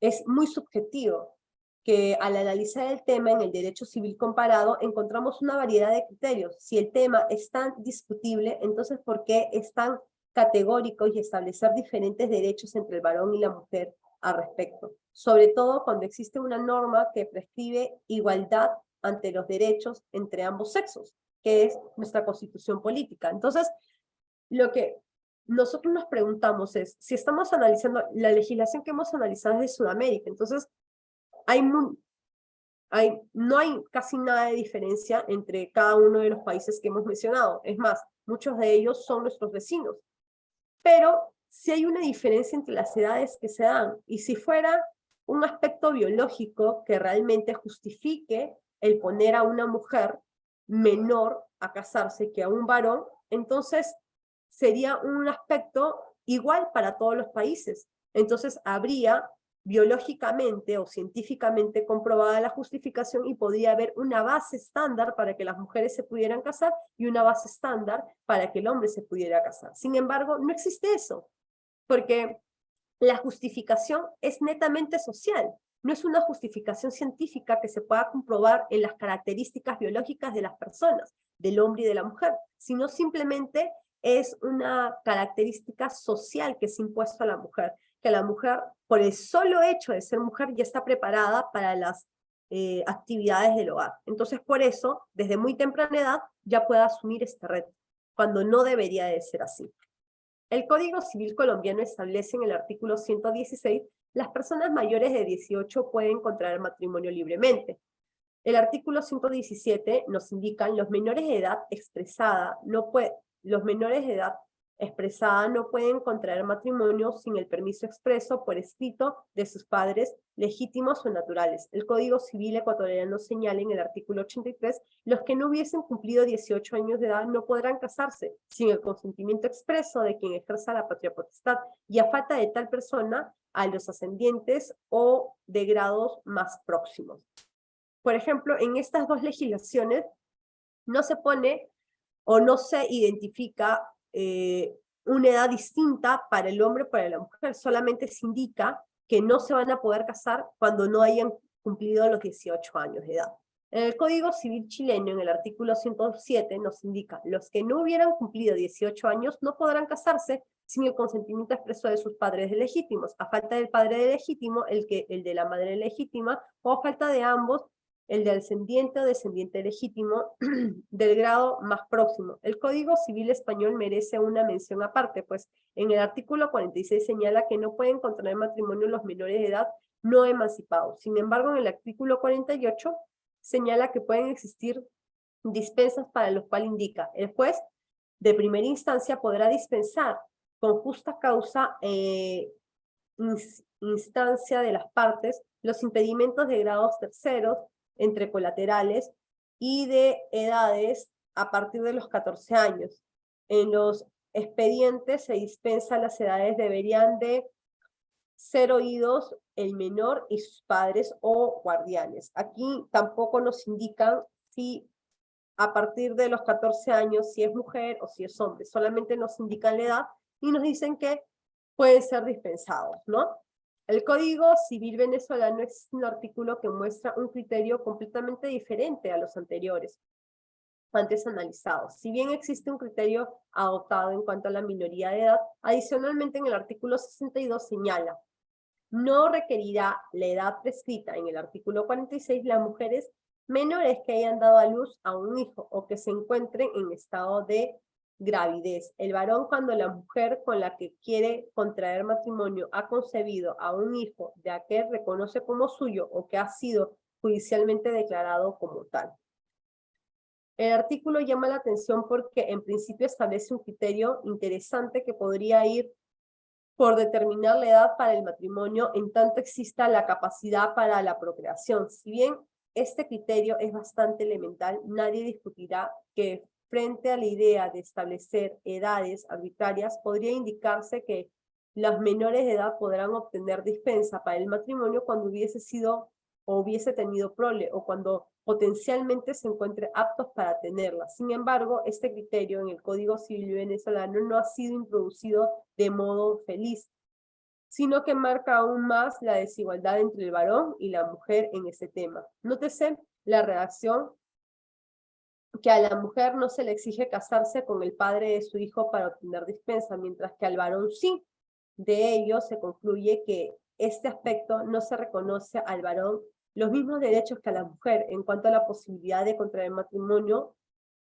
es muy subjetivo, que al analizar el tema en el derecho civil comparado encontramos una variedad de criterios. Si el tema es tan discutible, entonces ¿por qué es tan categórico y establecer diferentes derechos entre el varón y la mujer al respecto, sobre todo cuando existe una norma que prescribe igualdad ante los derechos entre ambos sexos, que es nuestra constitución política. Entonces, lo que nosotros nos preguntamos es, si estamos analizando la legislación que hemos analizado es de Sudamérica, entonces no hay casi nada de diferencia entre cada uno de los países que hemos mencionado. Es más, muchos de ellos son nuestros vecinos. Pero sí hay una diferencia entre las edades que se dan. Y si fuera un aspecto biológico que realmente justifique el poner a una mujer menor a casarse que a un varón, entonces sería un aspecto igual para todos los países. Entonces habría biológicamente o científicamente comprobada la justificación y podría haber una base estándar para que las mujeres se pudieran casar y una base estándar para que el hombre se pudiera casar. Sin embargo, no existe eso, porque la justificación es netamente social, no es una justificación científica que se pueda comprobar en las características biológicas de las personas, del hombre y de la mujer, sino simplemente es una característica social que se ha impuesto a la mujer, que la mujer, por el solo hecho de ser mujer, ya está preparada para las actividades del hogar. Entonces, por eso, desde muy temprana edad, ya puede asumir este reto, cuando no debería de ser así. El Código Civil colombiano establece en el artículo 116, las personas mayores de 18 pueden contraer matrimonio libremente. El artículo 117 nos indican los menores de edad expresada no pueden contraer matrimonio sin el permiso expreso por escrito de sus padres legítimos o naturales. El Código Civil ecuatoriano señala en el artículo 83, los que no hubiesen cumplido 18 años de edad no podrán casarse sin el consentimiento expreso de quien ejerza la patria potestad y a falta de tal persona a los ascendientes o de grados más próximos. Por ejemplo, en estas dos legislaciones no se pone o no se identifica una edad distinta para el hombre o para la mujer, solamente se indica que no se van a poder casar cuando no hayan cumplido los 18 años de edad. En el Código Civil chileno, en el artículo 107, nos indica los que no hubieran cumplido 18 años no podrán casarse sin el consentimiento expreso de sus padres legítimos, a falta del padre legítimo, el de la madre legítima, o a falta de ambos, el de ascendiente o descendiente legítimo del grado más próximo. El Código Civil español merece una mención aparte, pues en el artículo 46 señala que no pueden contraer matrimonio los menores de edad no emancipados. Sin embargo, en el artículo 48 señala que pueden existir dispensas para los cuales indica el juez de primera instancia podrá dispensar con justa causa instancia de las partes los impedimentos de grados terceros entre colaterales y de edades a partir de los 14 años. En los expedientes se dispensa las edades deberían de ser oídos el menor y sus padres o guardianes. Aquí tampoco nos indican si a partir de los 14 años si es mujer o si es hombre, solamente nos indican la edad y nos dicen que pueden ser dispensados, ¿no? El Código Civil venezolano es un artículo que muestra un criterio completamente diferente a los anteriores, antes analizados. Si bien existe un criterio adoptado en cuanto a la minoría de edad, adicionalmente en el artículo 62 señala, no requerirá la edad prescrita en el artículo 46 las mujeres menores que hayan dado a luz a un hijo o que se encuentren en estado de gravidez. El varón, cuando la mujer con la que quiere contraer matrimonio ha concebido a un hijo de aquel reconoce como suyo o que ha sido judicialmente declarado como tal. El artículo llama la atención porque en principio establece un criterio interesante que podría ir por determinar la edad para el matrimonio en tanto exista la capacidad para la procreación. Si bien este criterio es bastante elemental, nadie discutirá que frente a la idea de establecer edades arbitrarias, podría indicarse que las menores de edad podrán obtener dispensa para el matrimonio cuando hubiese sido o hubiese tenido prole o cuando potencialmente se encuentre aptos para tenerla. Sin embargo, este criterio en el Código Civil venezolano no ha sido introducido de modo feliz, sino que marca aún más la desigualdad entre el varón y la mujer en este tema. Nótese la redacción que a la mujer no se le exige casarse con el padre de su hijo para obtener dispensa, mientras que al varón sí. De ello se concluye que este aspecto no se reconoce al varón los mismos derechos que a la mujer en cuanto a la posibilidad de contraer matrimonio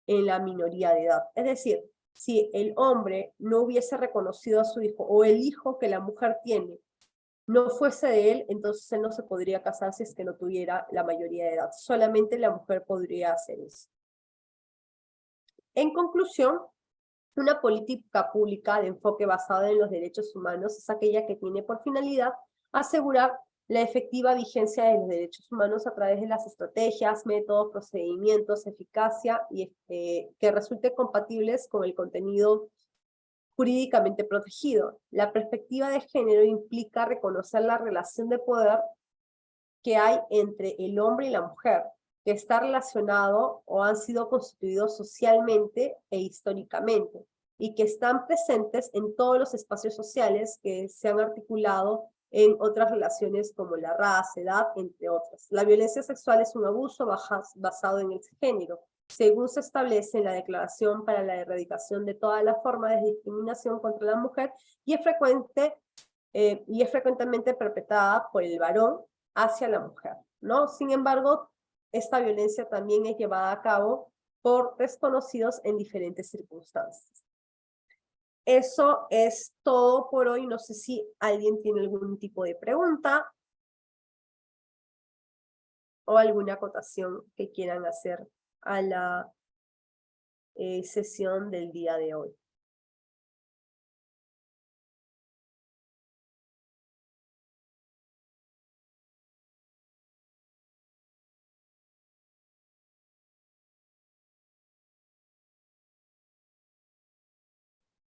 en la minoría de edad. Es decir, si el hombre no hubiese reconocido a su hijo, o el hijo que la mujer tiene no fuese de él, entonces él no se podría casar si es que no tuviera la mayoría de edad. Solamente la mujer podría hacer eso. En conclusión, una política pública de enfoque basado en los derechos humanos es aquella que tiene por finalidad asegurar la efectiva vigencia de los derechos humanos a través de las estrategias, métodos, procedimientos, eficacia y que resulten compatibles con el contenido jurídicamente protegido. La perspectiva de género implica reconocer la relación de poder que hay entre el hombre y la mujer, que está relacionado o han sido constituidos socialmente e históricamente, y que están presentes en todos los espacios sociales que se han articulado en otras relaciones como la raza, edad, entre otras. La violencia sexual es un abuso basado en el género, según se establece en la Declaración para la Erradicación de todas las formas de discriminación contra la mujer, y es frecuentemente perpetrada por el varón hacia la mujer, ¿no? Sin embargo, esta violencia también es llevada a cabo por desconocidos en diferentes circunstancias. Eso es todo por hoy. No sé si alguien tiene algún tipo de pregunta o alguna acotación que quieran hacer a la sesión del día de hoy.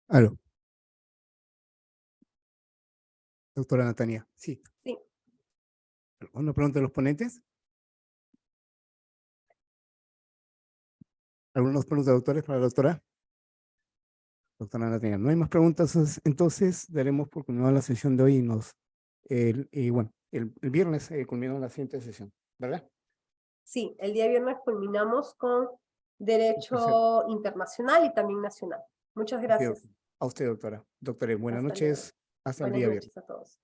Aló. Doctora Natania, sí. Sí. ¿Alguna pregunta de los ponentes? ¿Algunas preguntas, doctores, para la doctora? Doctora Natania, no hay más preguntas, entonces daremos por culminada la sesión de hoy y bueno, el viernes culminamos la siguiente sesión, ¿verdad? Sí, el día viernes culminamos con Derecho Internacional y también Nacional. Muchas gracias. A usted, doctora. Doctores, buenas Hasta noches. luego. Hasta el Buenas día noches viernes. a todos.